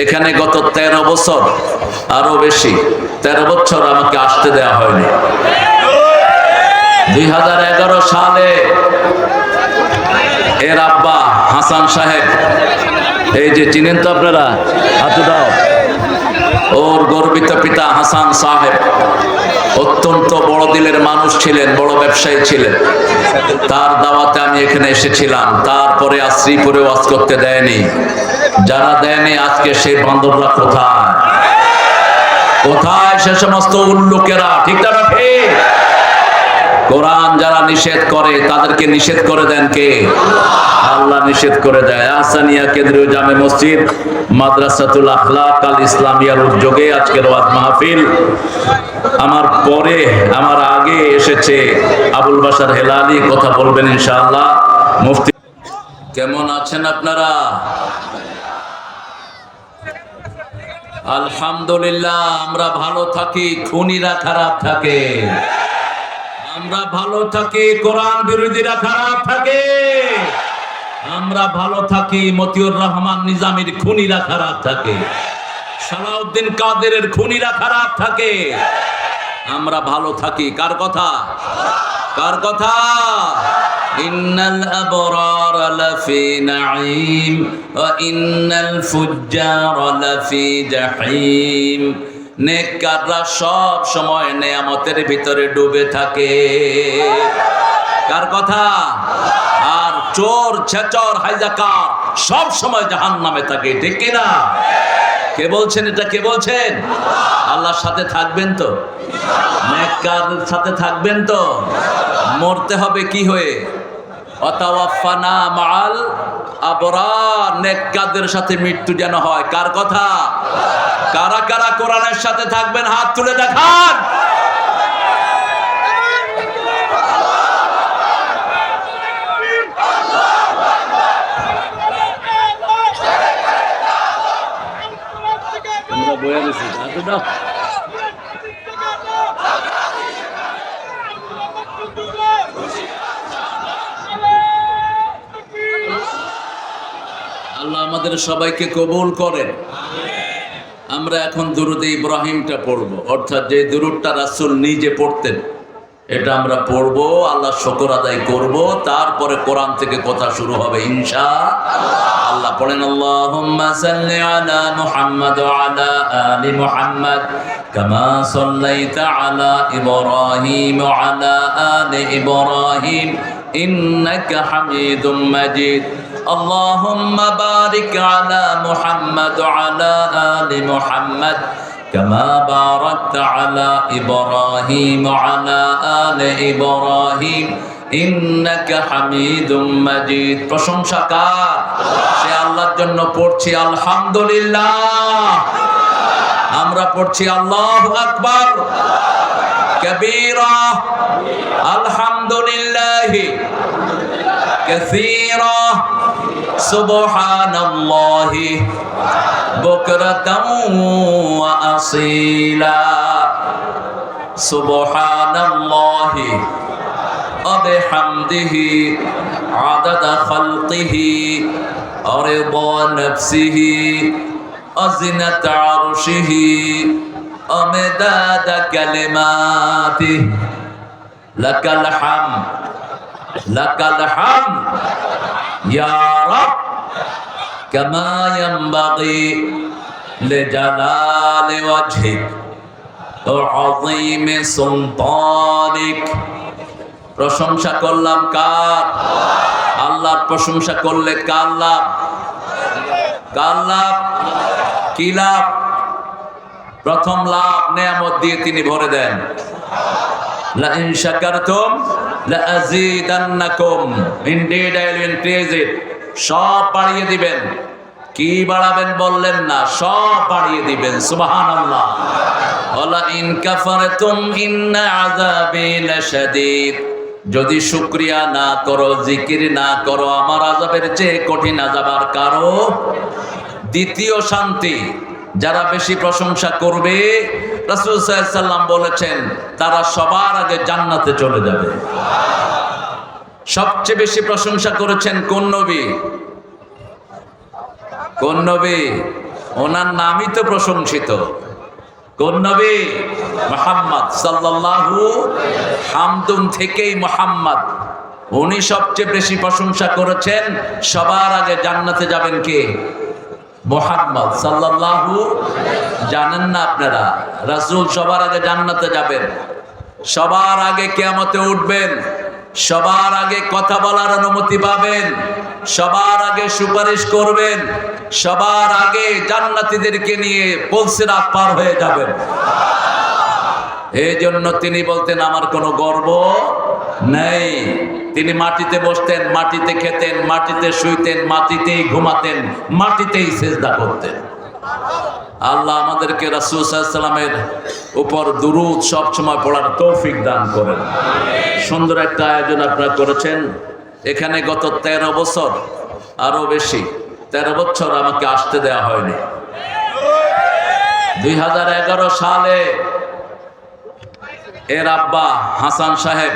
এখানে গত 13 বছর, আরো বেশি 13 বছর আমাকে আসতে দেওয়া হয়নি। 2011 সালে এর আব্বা হাসান সাহেব, এই যে চিনেন তো আপনারা, হাতে দাও, ওর গর্বিত পিতা হাসান সাহেব অত্যন্ত বড় দিলের মানুষ ছিলেন, বড় ব্যবসায়ী ছিলেন। তার দাওয়াতে আমি এখানে এসেছিলাম। তারপরে আর শ্রীপুরে ওয়াজ করতে দেয়নি। যারা দেয়নি আজকে সেই বান্দররা কোথায় কোথায়? সে সমস্ত উল্লুকেরা, ঠিক না ঠিক? কোরআন যারা নিষেধ করে তাদেরকে নিষেধ করে দেন কে? আল্লাহ নিষেধ করে দেয়। আহসানিয়া কেন্দ্রীয় জামে মসজিদ মাদ্রাসাতুল আখলাক আল ইসলামিয়ার উদ্যোগে আজকের ওয়াজ মাহফিল। আমার পরে, আমার আগে এসেছে আবুল বাশার হেলালি, কথা বলবেন ইনশাআল্লাহ। মুফতি, কেমন আছেন আপনারা? আলহামদুলিল্লাহ। আমরা ভালো থাকি, খুনিরা খারাপ থাকে। আমরা ভালো থাকি, কোরআন বিরোধীরা খারাপ থাকে। আমরা ভালো থাকি, মতিউর রহমান নিজামীর খুনিরা খারাপ থাকে। সালাউদ্দিন কাদেরের খুনিরা খারাপ থাকে। আমরা ভালো থাকি। কার কথা? কার কথা? ইন্নাল আবরার লাফি নাঈম ওয়া ইন্নাল ফুজ্জার লাফি জাহিম। নেককাররা সব সময় নেয়ামতের ভিতরে ডুবে থাকে। কার কথা? আর চোর, ছেচর, হাইজাকার সব সময় জাহান্নামে থাকে, ঠিক কিনা? কে বলছেন এটা? কে বলছেন? আল্লাহর সাথে থাকবেন তো? নেককারদের সাথে থাকবেন তো? মরতে হবে কি হয়ে? ওয়াতাওয়াফানা মাআল আবরার। নেককারদের সাথে মৃত্যু যেন হয়। কার কথা? কারা কারা কোরআনের সাথে থাকবেন? হাত তুলে দেখান। আমরা বয়া দিছি, হাতে দাও। আল্লাহ আমাদের সবাইকে কবুল করেন। আমরা এখন দুরুদে ইব্রাহিমটা পড়বো, অর্থাৎ যে দুরুদটা রাসূল নিজে পড়তেন এটা আমরা পড়বো, আল্লাহ শুকর আদায় করব, তারপরে কোরআন থেকে কথা শুরু হবে ইনশাআল্লাহ। পড়েন আল্লাহুম্মা সাল্লি আলা মুহাম্মাদ ওয়া আলা আলি মুহাম্মাদ কামা সাল্লাইতা আলা ইব্রাহিম ওয়া আলা আলি ইব্রাহিম ইন্নাকা হামিদুম মাজিদ। اللهم بارك على محمد وعلى آل محمد كما باركت على إبراهيم وعلى آل إبراهيم إنك حميد مجيد। প্রশংসা কার? সে আল্লাহর জন্য পড়ছি আলহামদুলিল্লাহ। আমরা পড়ছি আল্লাহু আকবার কবীরা আলহামদুলিল্লাহ কাসীরা সুবহানাল্লাহি বুকরাতাম ওয়া আসীলা। সুবহানাল্লাহি ওয়া বিহামদিহি আদাদা খালকিহি ওয়া রিদা নাফসিহি ওয়া জিনাতা আরশিহি ওয়া মিদাদা কালিমাতিহি। লাকাল হামদ, লাকাল হামদ ইয়া রাব কামা ইয়ানবাগি লিজালালি ওয়াজহিক ওয়া আযীমি সুলতানিক। প্রশংসা করলাম কার? আল্লাহর প্রশংসা করলে কার লাভ? কার লাভ? কি লাভ? প্রথম লাভ, নেয়ামত দিয়ে তিনি ভরে দেন। লা ইন শাকারতুম লা আযীদান্নাকুম, indeed I will increase it. সব বাড়িয়ে দিবেন। কি বাড়াবেন বললেন না, সব বাড়িয়ে দিবেন। সুবহানাল্লাহ। ওয়ালা ইন কাফারতুম ইন্না আযাবি লাশাদীদ। যদি শুকরিয়া না করো, জিকির না করো, আমার আযাবের চেয়ে কঠিন আযাব আর কারো। দ্বিতীয় শান্তি, যারা বেশি প্রশংসা করবে, রাসূল সাল্লাল্লাহু আলাইহি সাল্লাম বলেছেন তারা সবার আগে জান্নাতে চলে যাবে। সবচেয়ে বেশি প্রশংসা করেছেন কোন নবী? কোন নবী? ওনার নামই তো প্রশংসিত। কোন নবী? মুহাম্মদ সাল্লাল্লাহু, হামদুন থেকেই মুহাম্মদ, উনি সবচেয়ে বেশি প্রশংসা করেছেন। সবার আগে জান্নাতে যাবেন কে? মুহাম্মদ সাল্লাল্লাহু। জানেন না আপনারা রাসূল সবার আগে জান্নাতে যাবেন, সবার আগে কিয়ামতে উঠবেন, সবার আগে কথা বলার অনুমতি পাবেন, সবার আগে সুপারিশ করবেন, সবার আগে জান্নাতীদেরকে নিয়ে পুলসিরাত পার হয়ে যাবেন। এই জন্য তিনি বলতেন আমার কোনো গর্ব নেই। তিনি মাটিতে বসতেন, মাটিতে খেতেন, মাটিতে শুইতেন, মাটিতেই ঘুমাতেন, মাটিতেই সিজদা করতেন। আল্লাহ আমাদেরকে রাসূল সাল্লাল্লাহু আলাইহি ওয়াসাল্লামের উপর দুরূদ সব সময় পড়ার তৌফিক দান করেন। সুন্দর একটা আয়োজন আপনারা করেছেন। এখানে গত 13 বছর, আরো বেশি 13 বছর আমাকে আসতে দেওয়া হয়নি। 2011 সালে এর আব্বা হাসান সাহেব,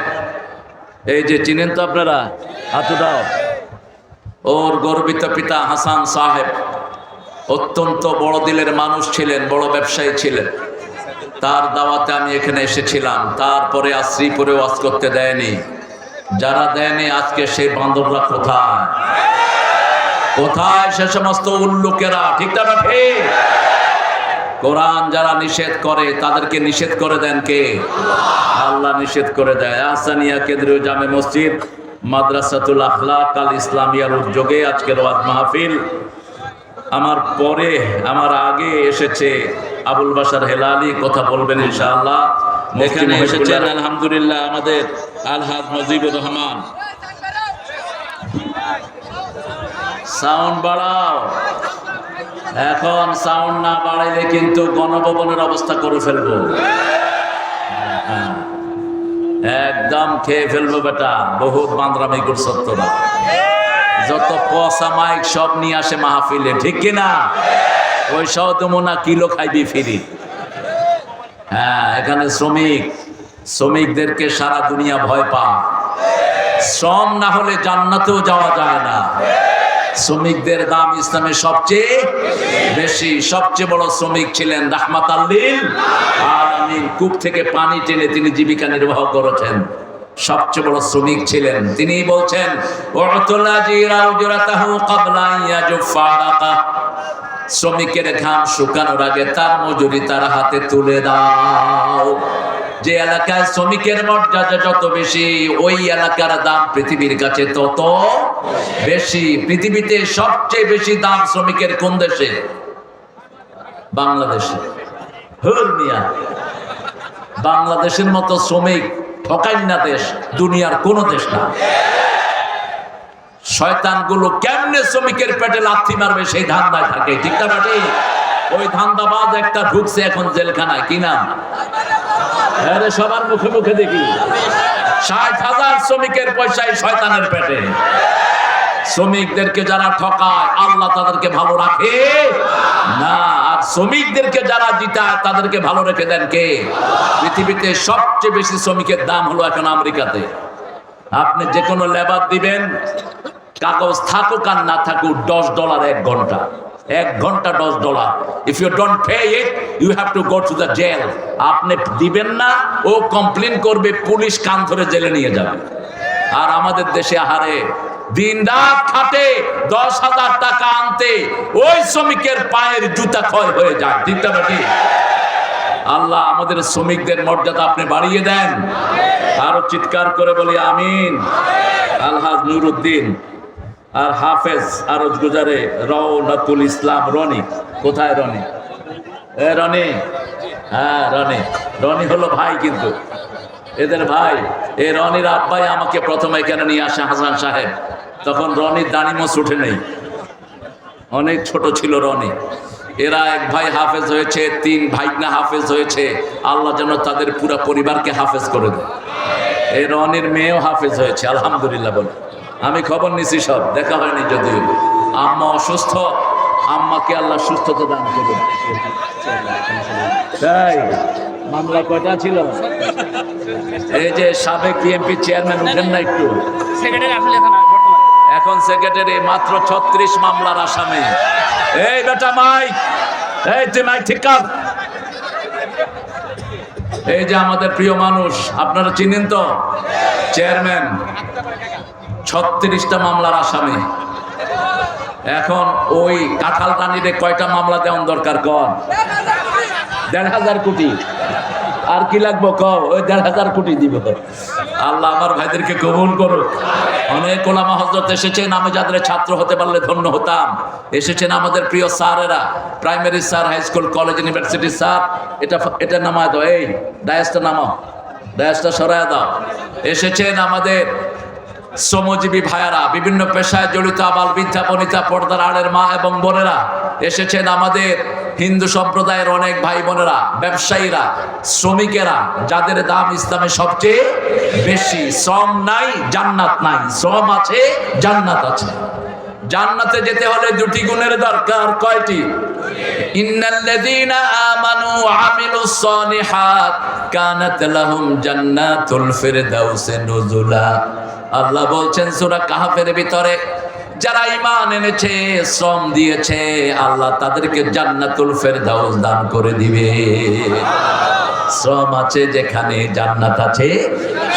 এই যে চিনেন তো আপনারা, হাত দাও, ওর গর্বিত পিতা হাসান সাহেব অত্যন্ত বড় দিলের মানুষ ছিলেন, বড় ব্যবসায়ী ছিলেন। তার দাওয়াতে আমি এখানে এসেছিলাম। তারপরে আর শ্রীপুরে ওয়াজ করতে দেয়নি। যারা দেয়নি আজকে সেই বান্দররা কোথায়? কোথায় সে সমস্ত উল্লুকেরা? ঠিক না ঠিক? কোরআন যারা নিষেধ করে তাদেরকে নিষেধ করে দেন কে? আল্লাহ নিষেধ করে দেয়। আহসানিয়া কেন্দ্রীয় জামে মসজিদ মাদ্রাসাতুল আখলাক আল ইসলামিয়ার উদ্যোগে আজকের ওয়াজ মাহফিল। আমার পরে, আমার আগে এসেছে আবুল বাশার হেলালি, কথা বলবেন ইনশাআল্লাহ। এখানে এসেছেন আলহামদুলিল্লাহ আমাদের আলহাজ মুজিবুর রহমান। সাউন্ড বাড়াও, এখন সাউন্ড না বাড়াইলে কিন্তু গণভবনের অবস্থা করে ফেলবো, একদম খেয়ে ফেলবো বেটা। বহুত বান্দরামি করছো তোরা, যত পয়সা মাইক সব নিয়ে আসে মাহফিলে, ঠিক কিনা? পয়সাও দেবো না, কিলো খাইবি ফিরি। হ্যাঁ, এখানে শ্রমিকদেরকে সারা দুনিয়া ভয় পায়। শ্রম না হলে জান্নাতেও যাওয়া যায় না। শ্রমিকদের দাম ইসলামে সবচেয়ে বেশি। সবচেয়ে বড় শ্রমিক ছিলেন রাহমাতাল লিল আলামিন। কূপ থেকে পানি টেনে তিনি জীবিকা নির্বাহ করেছেন। সবচেয়ে বড় শ্রমিক ছিলেন তিনি। বলছেন শ্রমিকের ঘাম শুকানোর আগে তার মজুরি তার হাতে তুলে দাও। যে এলাকায় শ্রমিকের মর্যাদা যত বেশি, ওই এলাকার দাম পৃথিবীর কাছে তত বেশি। পৃথিবীতে সবচেয়ে বেশি দাম শ্রমিকের কোন দেশে? বাংলাদেশে। বাংলাদেশের মতো শ্রমিক ঠকাইনা দেশ দুনিয়ার কোন দেশ না। শয়তানগুলো কেমনে শ্রমিকের পেটে লাথি মারবে সেই ধান্দায় থাকে, ঠিক না ঠিক? ওই ধান্দাবাজ একটা ঢুকছে এখন জেলখানায়, কি নাম? আরে সবার মুখে মুখে দেখি 60,000 শ্রমিকের পয়সায় শয়তানের পেটে। শ্রমিকদেরকে যারা ঠকায় আল্লাহ তাদেরকে ভালো রাখে না, আর শ্রমিকদেরকে যারা জিতায় তাদেরকে ভালো রেখে দেন কে? পৃথিবীতে সবচেয়ে বেশি শ্রমিকের দাম হলো এখন আমেরিকাতে। আপনি যে কোনো লেবার দিবেন, কাগজ থাকুক আর না থাকুক, $10 1 ঘন্টা। 1 ঘন্টা $10। If you don't pay it you have to go to the jail. আপনি দিবেন না, ও কমপ্লেন করবে, পুলিশ কান ধরে জেলে নিয়ে যাবে। আর আমাদের দেশে আহারে দিন রাত খাটে 10,000 টাকা আনতে ওই শ্রমিকের পায়ের জুতা ক্ষয় হয়ে যায়, ঠিক না ঠিক? আল্লাহ আমাদের শ্রমিকদের মর্যাদা আপনি বাড়িয়ে দেন। আরো চিৎকার করে বলি আমিন। আলহাজ নুরুদ্দিন আর হাফেজ আরজ গুজারে রওনাতুল ইসলাম রনি। কোথায় রনি? রনি, হ্যাঁ রনি হলো ভাই, কিন্তু এদের ভাই। এই রনির আব্বাই আমাকে প্রথমে এখানে নিয়ে আসে হাসান সাহেব। তখন রনির দানিমো ছুটে নেই, অনেক ছোট ছিল রনি। এরা এক ভাই হাফেজ হয়েছে, 3 ভাইগনা হাফেজ হয়েছে। আল্লাহ যেন তাদের পুরা পরিবারকে হাফেজ করে দেয়। এই রনির মেয়েও হাফেজ হয়েছে, আলহামদুলিল্লাহ বলে। আমি খবর নিছি, সব দেখা হয়নি যদিও। আম্মা অসুস্থ, আম্মাকে আল্লাহ সুস্থতা দান করুন। তাই মামলা কয়টা ছিল? এই যে সাবেক বিএনপি চেয়ারম্যান উঠেন না একটু, এখন সেক্রেটারি, মাত্র 36 মামলার আসামি। এই বেটা মাইক এই যে মাইক ঠিক কর। এই যে আমাদের প্রিয় মানুষ, আপনারা চিনেন তো, চেয়ারম্যান, 36টা মামলার আসামি। এখন ওই কাঁঠাল রানীরে কয়টা মামলা দেওয়ার দরকার কর? 1,500 কোটি। আর কি লাগবো কও? ওই 1,500 কোটি দিব। আল্লাহ আমার ভাইদেরকে কবুল করুক। অনেক ওলামা হযরত এসেছেন, আমি যাদের ছাত্র হতে পারলে ধন্য হতাম। এসেছেন আমাদের প্রিয় স্যারেরা, primary sir, high school, college, university sir. এটা নামায় দাও, এই ডায়াসটা নামাও, ডায়াসটা সরায় দাও। এসেছেন আমাদের শ্রমজীবী ভাইয়ারা, বিভিন্ন পেশায় জড়িত আবাল বৃদ্ধা বনিতা, পর্দার আড়ের মা এবং বোনেরা। এসেছেন আমাদের হিন্দু সম্প্রদায়ের অনেক ভাই বোনেরা, ব্যবসায়ীরা, শ্রমিকেরা, যাদের দাম ইসলামে সবচেয়ে বেশি। শ্রম নাই জান্নাত নাই, শ্রম আছে জান্নাত আছে। জান্নাতে যেতে হলে দুটি গুণের দরকার। কয়টি? ইন্নাল্লাযীনা আমানু ওয়া আমিলুস সালিহাত কানাত লাহুম জান্নাতুল ফিরদাউসি নুজুলা। আল্লাহ বলছেন সূরা কাহফের ভিতরে, যারা ঈমান এনেছে, শ্রম দিয়েছে, আল্লাহ তাদেরকে জান্নাতুল ফিরদাউস দান করে দিবে। শ্রম আছে যেখানে জান্নাত আছে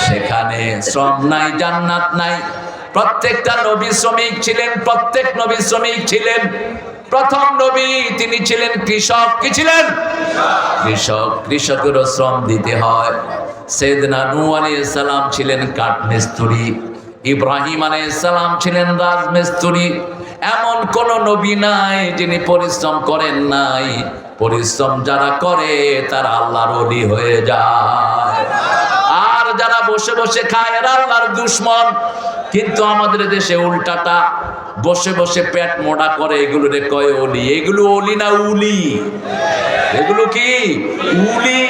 সেখানে, শ্রম নাই জান্নাত নাই। প্রত্যেকটা নবী শ্রমিক ছিলেন, প্রত্যেক নবী শ্রমিক ছিলেন। প্রথম নবী তিনি ছিলেন কৃষক। কি ছিলেন? কৃষক। কৃষকেরও শ্রম দিতে হয়। সাইয়েদনা নূহ আলাইহিস সালাম ছিলেন কাঠমিস্ত্রি, ইব্রাহিম আলাইহিস সালাম ছিলেন রাজমিস্ত্রি। এমন কোন নবী নাই যিনি পরিশ্রম করেন নাই। পরিশ্রম যারা করে তারা আল্লাহর ওলি হয়ে যায়। আর যারা বসে বসে খায় এরা আল্লাহর দুশমন। কিন্তু আমাদের দেশে উল্টাটা, বসে বসে পেট মোটা করে এগুলোরে কয় ওলি। এগুলো ওলি না উলি? এগুলো কি? উলি।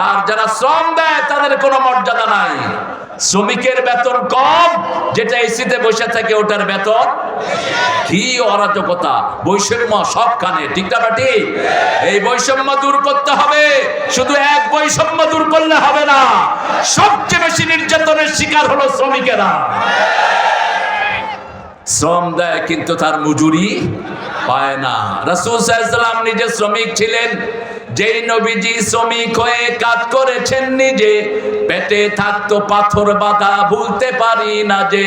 আর যারা শ্রম দেয় তাদের কোনো মর্যাদা নাই। শ্রমিকের বেতন কম, যেটা এসিতে বসে থাকে ওটার বেতন। কি অরাজকতা, বৈষম্য সবখানে, ঠিক না ঠিক? এই বৈষম্য দূর করতে হবে। শুধু এক বৈষম্য দূর করলে হবে না, সবচেয়ে বেশি নির্যাতনের শিকার হলো শ্রমিকেরা। শ্রম দেয় কিন্তু তার মজুরি পায় না। রাসূল সাল্লাল্লাহু আলাইহি ওয়াসাল্লাম নিজে শ্রমিক ছিলেন। যেই নবীজি শ্রমিক হয়ে কাজ করেছেন, নিজে পেটে থাকতো পাথর বাঁধা, ভুলতে পারি না যে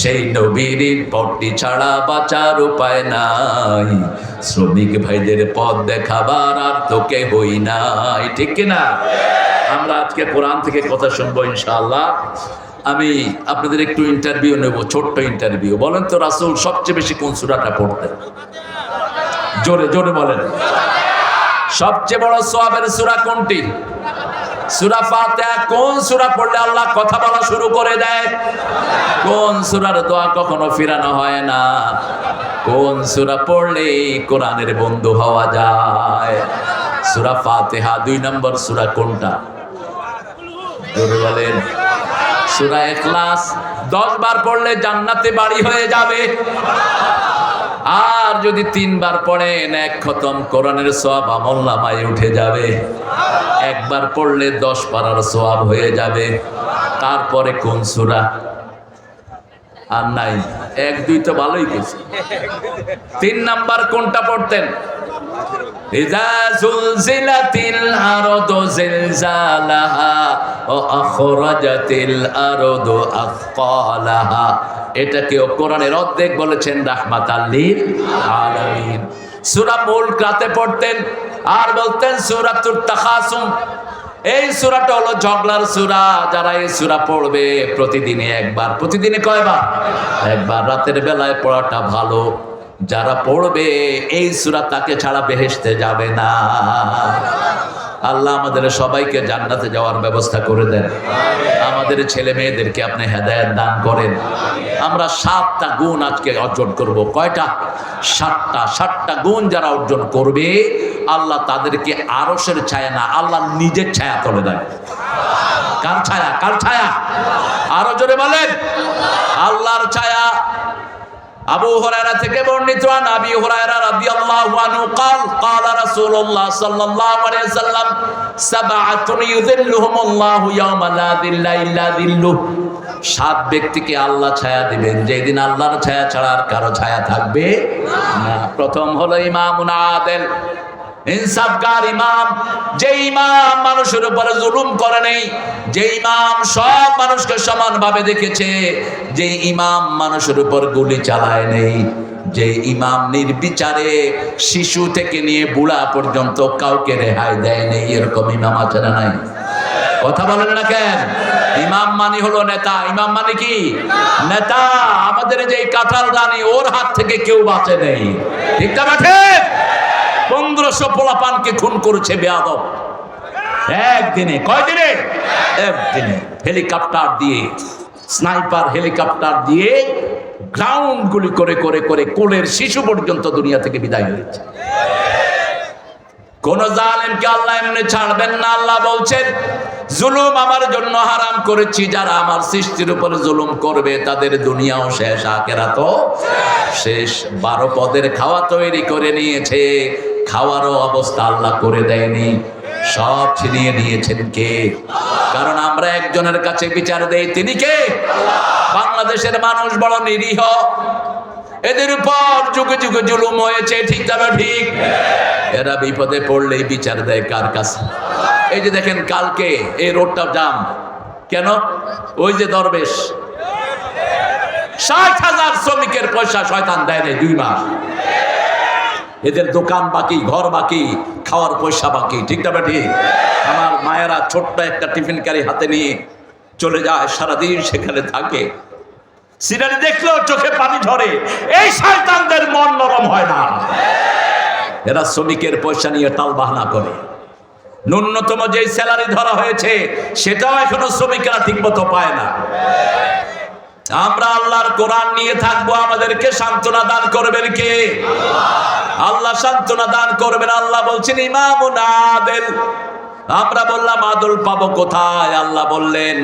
সেই নবীর পথটি ছাড়া বাঁচার উপায় নাই। শ্রমিক ভাইদের পথ দেখাবার আর তো কেহই নাই, ঠিক কিনা? আমরা আজকে কোরআন থেকে কথা শুনবো ইনশাআল্লাহ। আমি আপনাদের একটু ইন্টারভিউ নেব, ছোট্ট ইন্টারভিউ। বলেন তো রাসূল সবচেয়ে বেশি কোন সূরাটা পড়তেন? জোরে জোরে বলেন। সবচেয়ে বড় সওয়াবের সূরা কোনটি? সূরা ফাতিহা। কোন সূরা পড়লে আল্লাহ কথা বলা শুরু করে দেয়? কোন সূরার দোয়া কখনো ফিরানো হয় না? কোন সূরা পড়লে কোরআনের বন্ধু হওয়া যায়? সূরা ফাতিহা। 2 নম্বর সূরা কোনটা? জোরে বলেন। সূরা ইখলাস। 10 বার পড়লে জান্নাতে বাড়ি হয়ে যাবে। আর যদি 3 বার পড়েন, 1 খতম কোরআনের সওয়াব আমলনামায় উঠে যাবে। একবার পড়লে 10 পারার সওয়াব হয়ে যাবে। তারপরে কোন সূরা? আর নাই। 1 2 তো ভালোই গেছে। 3 নাম্বার কোনটা পড়তেন? ইযা যুলজিলাতিল আরদু জিলজালাহা ওয়া আখরাজাতিল আরদু আথকালাহা। এটাকেও কোরআনের অর্ধেক বলেছেন রাহমাতাল লিল আলামিন। সূরা মুলক রাতে পড়তেন আর বলতেন সূরাতুত তাখাসুম। এই সূরাটা হলো ঝগড়ার সূরা। যারা এই সূরা পড়বে প্রতিদিনে একবার, প্রতিদিনে কয়বার? একবার। রাতের বেলায় পড়াটা ভালো। যারা পড়বে এই সূরা তাকে ছাড়া বেহেশতে যাবে না। আল্লাহ আমাদের সবাইকে জান্নাতে যাওয়ার ব্যবস্থা করে দেন। আমাদের ছেলে মেয়েদেরকে আপনি হেদায়েত দান করেন। আমরা 7টা গুণ আজকে অর্জন করব। কয়টা? 7টা। 7টা গুণ যারা অর্জন করবে আল্লাহ তাদেরকে আরশের ছায়া না, আল্লাহ নিজের ছায়া তলে দেন। কার ছায়া? কার ছায়া? আরো জোরে বলেন। আল্লাহর ছায়া। আবু হুরায়রা থেকে বর্ণিত, আবি হুরায়রা রাদিয়াল্লাহু আনহু قال قال رسول الله صلى الله عليه وسلم سبعة يذلهم الله يوم لا ذل إلا ذله। 7 ব্যক্তিকে আল্লাহ ছায়া দিবেন যেদিন আল্লাহর ছায়া ছাড়া আর কারো ছায়া থাকবে না। প্রথম হলো ইমামুন আদিল। ইনসাফগার ইমাম, যে ইমাম মানুষের উপরে জুলুম করে নেই, যে ইমাম সব মানুষকে সমানভাবে দেখেছে, যে ইমাম মানুষের উপর গুলি চালায় নেই, যে ইমাম নির্বিচারে শিশু থেকে নিয়ে বুড়া পর্যন্ত কাউকে রেহাই দেয় নেই, এরকম ইমাম আছে না নাই? কথা বলেন না কেন? ইমাম মানে হলো নেতা। ইমাম মানে কি? নেতা। আমাদের যে কাঁঠাল রানী, ওর হাত থেকে কেউ বাঁচে নেই। ঠিক না বেঠে? 1500 পোলাপানকে খুন করেছে বেয়াদব একদিনে। কয়দিনে? একদিনে। হেলিকপ্টার দিয়ে, স্নাইপার হেলিকপ্টার দিয়ে গ্রাউন্ড গুলি করে করে করে কোলের শিশু পর্যন্ত দুনিয়া থেকে বিদায় হয়েছে। কোন জালেমকে আল্লাহ এমনি ছাড়বেন না। আল্লাহ বলছেন, জুলুম আমার জন্য হারাম করেছি, যারা আমার সৃষ্টির উপরে জুলুম করবে তাদের দুনিয়াও শেষ, আখিরাতও শেষ। 12 পদের খাওয়া তৈরি করে নিয়েছে, খাওয়ারও অবস্থা আল্লাহ করে দেয়নি, সব ছিনিয়ে নিয়েছেন কে? কারণ আমরা একজনের কাছে বিচার দেই, তিনি কে? বাংলাদেশের মানুষ বড় নিরীহ, এদের উপর যুগে যুগে জুলুম হয়েছে। ঠিক তবে ঠিক? এরা বিপদে পড়লেই বিচার দেয় কার কাছে? এই যে দেখেন, কালকে এই রোডটা জাম কেন? ওই যে দরবেশ 60,000 শ্রমিকের পয়সা শয়তান দেয় নাই 2 মাস। এদের দোকান বাকি, ঘর বাকি, খাওয়ার পয়সা বাকি। ঠিক না ঠিক? আমার মায়েরা ছোট্ট একটা টিফিন ক্যারি হাতে নিয়ে চলে যায়, সারাদিন সেখানে থাকে, সিনারি দেখলেও চোখে পানি ঝরে। এই শয়তানদের মন নরম হয় না। এরা শ্রমিকের পয়সা নিয়ে টাল বাহানা করে। ন্যূনতম যে স্যালারি ধরা হয়েছে সেটাও এখনো শ্রমিকেরা ঠিক মতো পায় না। আমরা আল্লাহর কোরআন নিয়ে থাকবো, আমাদেরকে সান্ত্বনা দান করবেন কে? আল্লাহ সান্ত্বনা দান করবেন। আল্লাহ বলছেন ইমামুন আদিল। আমরা বললাম আদল পাবো কোথায়? আল্লাহ বললেন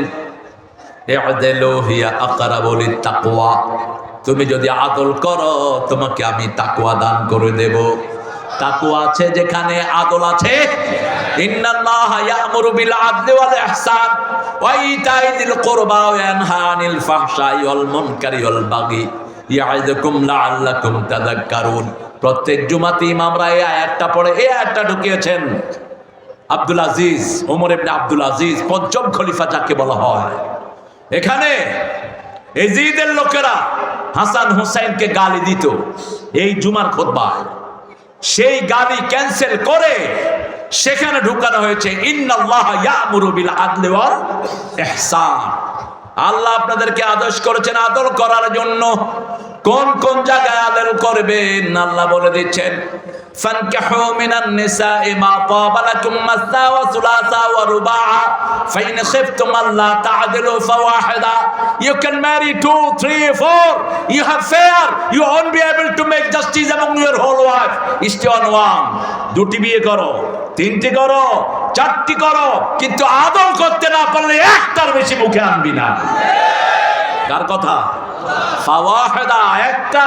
ই'দিলু হিয়া আকরাবু লিত-তাকওয়া। তুমি যদি আদল করো তোমাকে আমি তাকওয়া দান করে দেব। তাকওয়া আছে যেখানে আদল আছে। ইন্নাল্লাহা ইয়া'মুরু বিল আদলি ওয়াল ইহসান ওয়া ইতাই যিল কুরবা ওয়া ইয়ানহা আনিল ফাহশাই ওয়াল মুনকারি ওয়াল বাগি ইয়া'iদুকুম লাআল্লাকুম তাযাক্কারুন। প্রত্যেক জুমাতে ইমামরা এই আয়াতটা পড়ে, এই আয়াতটা ঢুকিয়েছেন আব্দুল আজিজ, ওমর ইবনে আব্দুল আজিজ, ৫ম খলিফা যাকে বলা হয়। এখানে এজিদের লোকেরা হাসান হুসাইনকে গালি দিত এই জুমার খুতবায়। সেই গালি ক্যান্সেল করে সেখানে ঢুকানো হয়েছে ইন্নাল্লাহা ইয়া'মুরু বিল আদলি ওয়াল ইহসান। আল্লাহ আপনাদেরকে আদেশ করেছেন আদল করার জন্য। কোন কোন জায়গায় আদল করবেন আল্লাহ বলে দিচ্ছেন, ফানকিহু মিনান নিসাই মা তাবা লাকুম মাসনা ওয়া সুলাসা ওয়া রুবা'a ফাইন খিফতুম আল্লা তা'দিলু ফাওয়াহিদা। You can marry 2, 3, 4. You have fair. You won't be able to make justice among your whole wife. Stay on one. 2টি বিয়ে করো, 3টি করো, 4টি করো, কিন্তু আদল করতে না পারলে একটার বেশি মুখে আনবি না। কার কথা? ফাওয়াহিদা, একটা।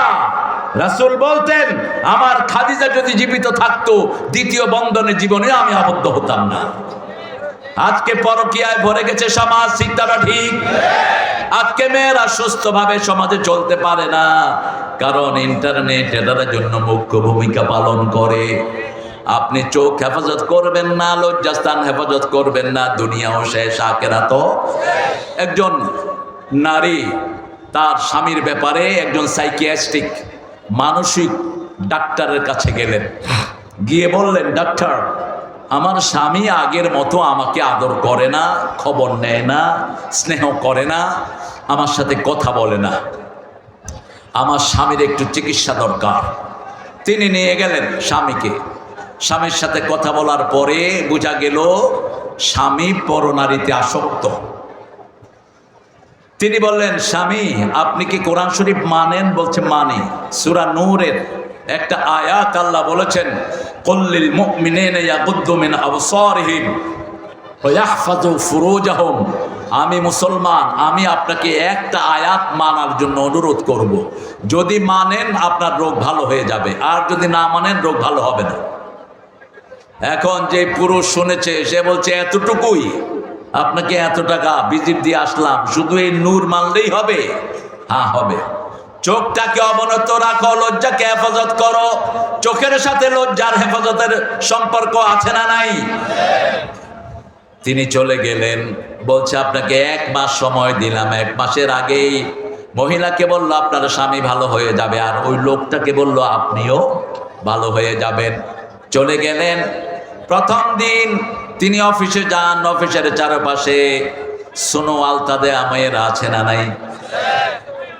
রাসূল বলতেন আমার খাদিজা যদি জীবিত থাকতো দ্বিতীয় বন্ধনে জীবনে আমি আবদ্ধ হতাম না। আজকে পরকীয়ায় ভরে গেছে সমাজ। শিক্ষাটা ঠিক? আজকে মেয়েরা সুস্থভাবে সমাজে চলতে পারে না, কারণ ইন্টারনেট এটার জন্য মুখ্য ভূমিকা পালন করে। আপনি চোখ হেফাজত করবেন না, লজ্জাস্থান হেফাজত করবেন না, দুনিয়াও শেষ, আখিরাতও। একজন নারী তার স্বামীর ব্যাপারে একজন সাইকিয়াট্রিক, মানসিক ডাক্তারের কাছে গেলেন। গিয়ে বললেন, ডাক্তার, আমার স্বামী আগের মতো আমাকে আদর করে না, খবর নেয় না, স্নেহ করে না, আমার সাথে কথা বলে না, আমার স্বামীর একটু চিকিৎসা দরকার। তিনি নিয়ে গেলেন স্বামীকে। স্বামীর সাথে কথা বলার পরে বোঝা গেল স্বামী পরনারীতে আসক্ত। তিনি বললেন, স্বামী আপনি কি কোরআন শরীফ মানেন? বলছে মানি। সূরা নূরের একটা আয়াত আল্লাহ বলেছেন, কুল্লিল মুমিনিনা ইয়াগুদ্দু মিন আবসারিহিম ওয়া ইয়াহফাযু ফুরুজাহুম। আমি মুসলমান, আমি আপনাকে একটা আয়াত মানার জন্য অনুরোধ করব। যদি মানেন আপনার রোগ ভালো হয়ে যাবে, আর যদি না মানেন রোগ ভালো হবে না। এখন যে পুরুষ শুনেছে সে বলছে এতটুকুই, আপনাকে এত টাকা ভিজিট দিয়ে আসলাম, শুধু এই নূর মানলেই হবে? হ্যাঁ হবে। চোখটাকে অবনত রাখো, লজ্জাকে হেফাজত করো। চোখের সাথে লজ্জার হেফাজতের সম্পর্ক আছে না নাই? তিনি চলে গেলেন, বলছে আপনাকে 1 মাস সময় দিলাম। 1 মাসের আগেই মহিলাকে বলল আপনার স্বামী ভালো হয়ে যাবে, আর ওই লোকটাকে বলল আপনিও ভালো হয়ে যাবেন। চলে গেলেন। প্রথম দিন তিনি অফিসে যান, অফিসের চারপাশে সোনো আলতা দেয়া মেয়েরা আছে না নাই?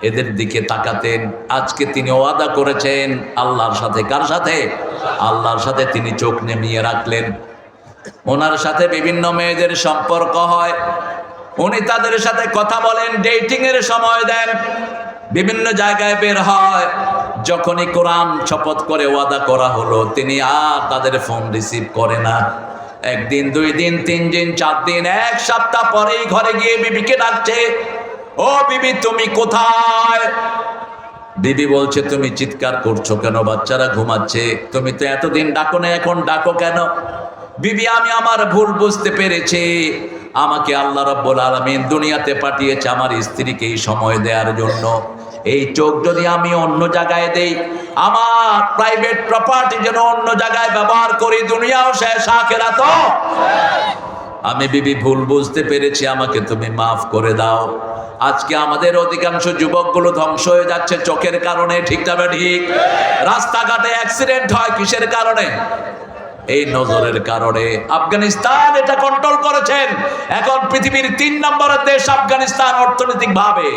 এদের দিকে তাকাতেন। আজকে তিনি ওয়াদা করেছেন আল্লাহর সাথে। কার সাথে? আল্লাহর সাথে। তিনি চোখ নেমিয়ে রাখলেন। ওনার সাথে বিভিন্ন মেয়েদের সম্পর্ক হয়, উনি তাদের সাথে কথা বলেন, ডেটিং এর সময় দেন, বিভিন্ন জায়গায় বের হয়। যখনই কোরআন শপথ করে ওয়াদা করা হলো, তিনি আর তাদের ফোন রিসিভ করে না। 1 দিন 2 দিন 3 দিন 4 দিন 1 সপ্তাহ পরেই ঘরে গিয়ে বিবিকে ডাকছে, ও বিবি তুমি কোথায়? বিবি বলছে তুমি চিৎকার করছো কেন? বাচ্চারা ঘুমাচ্ছে, তুমি তো এতদিন ডাকো না, এখন ডাকো কেন? বিবি আমি আমার ভুল বুঝতে পেরেছি, আমাকে আল্লাহ রাব্বুল আলামিন দুনিয়াতে পাঠিয়েছে আমার স্ত্রীকে এই সময় দেওয়ার জন্য। এই চোখ যদি আমি অন্য জায়গায় দেই, আমার প্রাইভেট প্রপার্টি যেন অন্য জায়গায় ব্যবহার করি, দুনিয়াও শেষ আখিরাতও। আমি বিবি ভুল বুঝতে পেরেছি, আমাকে তুমি মাফ করে দাও। আজকে আমাদের অধিকাংশ যুবকগুলো ধ্বংস হয়ে যাচ্ছে চোখের কারণে, ঠিক না ঠিক? রাস্তাঘাটে অ্যাক্সিডেন্ট হয় কিসের কারণে? এই নজরের কারণে। আফগানিস্তান এটা কন্ট্রোল করেছেন। এখন পৃথিবীর 3 নম্বরের দেশ আফগানিস্তান অর্থনৈতিক ভাবে।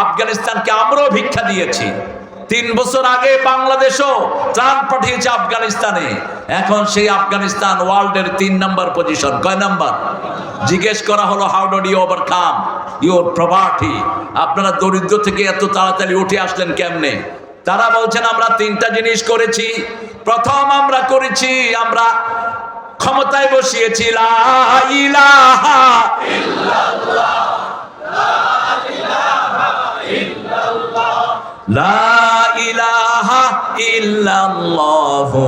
আফগানিস্তানকে আমরাও ভিক্ষা দিয়েছি। 3 বছর আগে বাংলাদেশও ত্রাণ পাঠিয়েছে আফগানিস্তানে। এখন সেই আফগানিস্তান ওয়ার্ল্ডের 3 নম্বর পজিশন। কয় নাম্বার? জিজ্ঞেস করা হলো how do you overcome your poverty, আপনারা দরিদ্র থেকে এত তাড়াতাড়ি উঠে আসলেন কেমনে? তারা বলছেন আমরা 3টা জিনিস করেছি। প্রথম আমরা করেছি, আমরা ক্ষমতায় বসিয়েছি লা ইলাহা ইল্লাল্লাহ, লা ইলাহা ইল্লাল্লাহু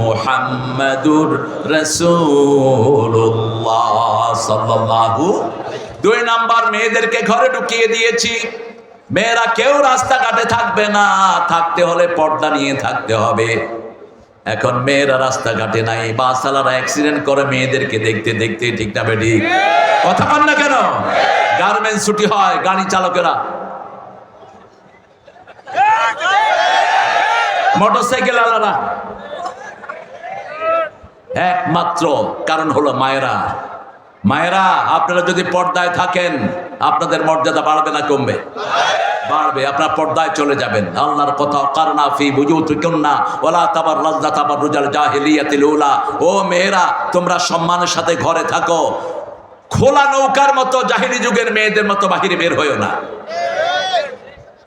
মুহাম্মাদুর রাসূলুল্লাহ সাল্লাল্লাহু। 2 নাম্বার মেয়েদেরকে ঘরে ঢুকিয়ে দিয়েছি। মেয়েরা কেউ রাস্তাঘাটে থাকবে না, থাকতে হলে পর্দা নিয়ে থাকতে হবে। এখন মেয়েরা রাস্তাঘাটে নাই, বাসওয়ালারা অ্যাক্সিডেন্ট করে মেয়েদেরকে দেখতে দেখতে, ঠিক না বেঠিক? কথা বল না কেন? গার্মেন্টস ছুটি হয়, গাড়ি চালকেরা, মোটরসাইকেল আলারা, একমাত্র কারণ হলো মায়েরা। মায়েরা আপনারা যদি পর্দায় থাকেন, আপনাদের মর্যাদা বাড়বে না কমবে? বাড়বে। আপনার পর্দায় চলে যাবেন। আল্লাহর কথা, কারনা ফি বুয়ুতিকুন্না ওয়ালা তাবাররাজনা তাবাররুজাল জাহিলিয়াতিল উলা। ও মেয়েরা তোমরা সম্মানের সাথে ঘরে থাকো, খোলা নৌকার মতো জাহিলি যুগের মেয়েদের মতো বাহিরে বের হইও না।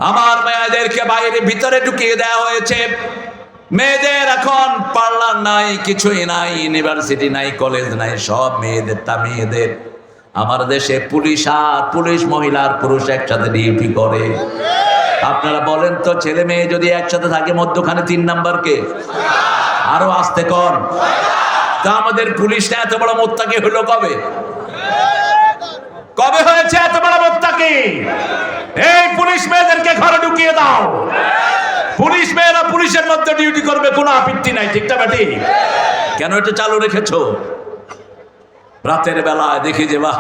আমার মেয়েদেরকে বাইরে ভিতরে ঢুকিয়ে দেওয়া হয়েছে। মেয়েদের এখন পার্লার নাই, কিছুই নাই, ইউনিভার্সিটি নাই, কলেজ নাই, সব মেয়েদের তা মেয়েদের। আমার দেশে পুলিশ আর পুলিশ, মহিলা আর পুরুষ একসাথে ডিউটি করে। আপনারা বলেন তো, ছেলে মেয়ে যদি একসাথে থাকে মধ্যখানে 3 নাম্বার কে? আরো আসতে কন। তা আমাদের পুলিশটা এত বড় মোত্তাকি হলো কবে? কবে হয়েছে এত বড় মোত্তাকি? এই পুলিশ মেয়েদেরকে ঘরে ঢুকিয়ে দাও। পুলিশ মেয়েরা পুলিশের মধ্যে ডিউটি করবে, কোনো আপত্তি নাই, ঠিক না বেটি? কেন এটা চালু রেখেছো? রাতের বেলায় দেখি যে বাহ,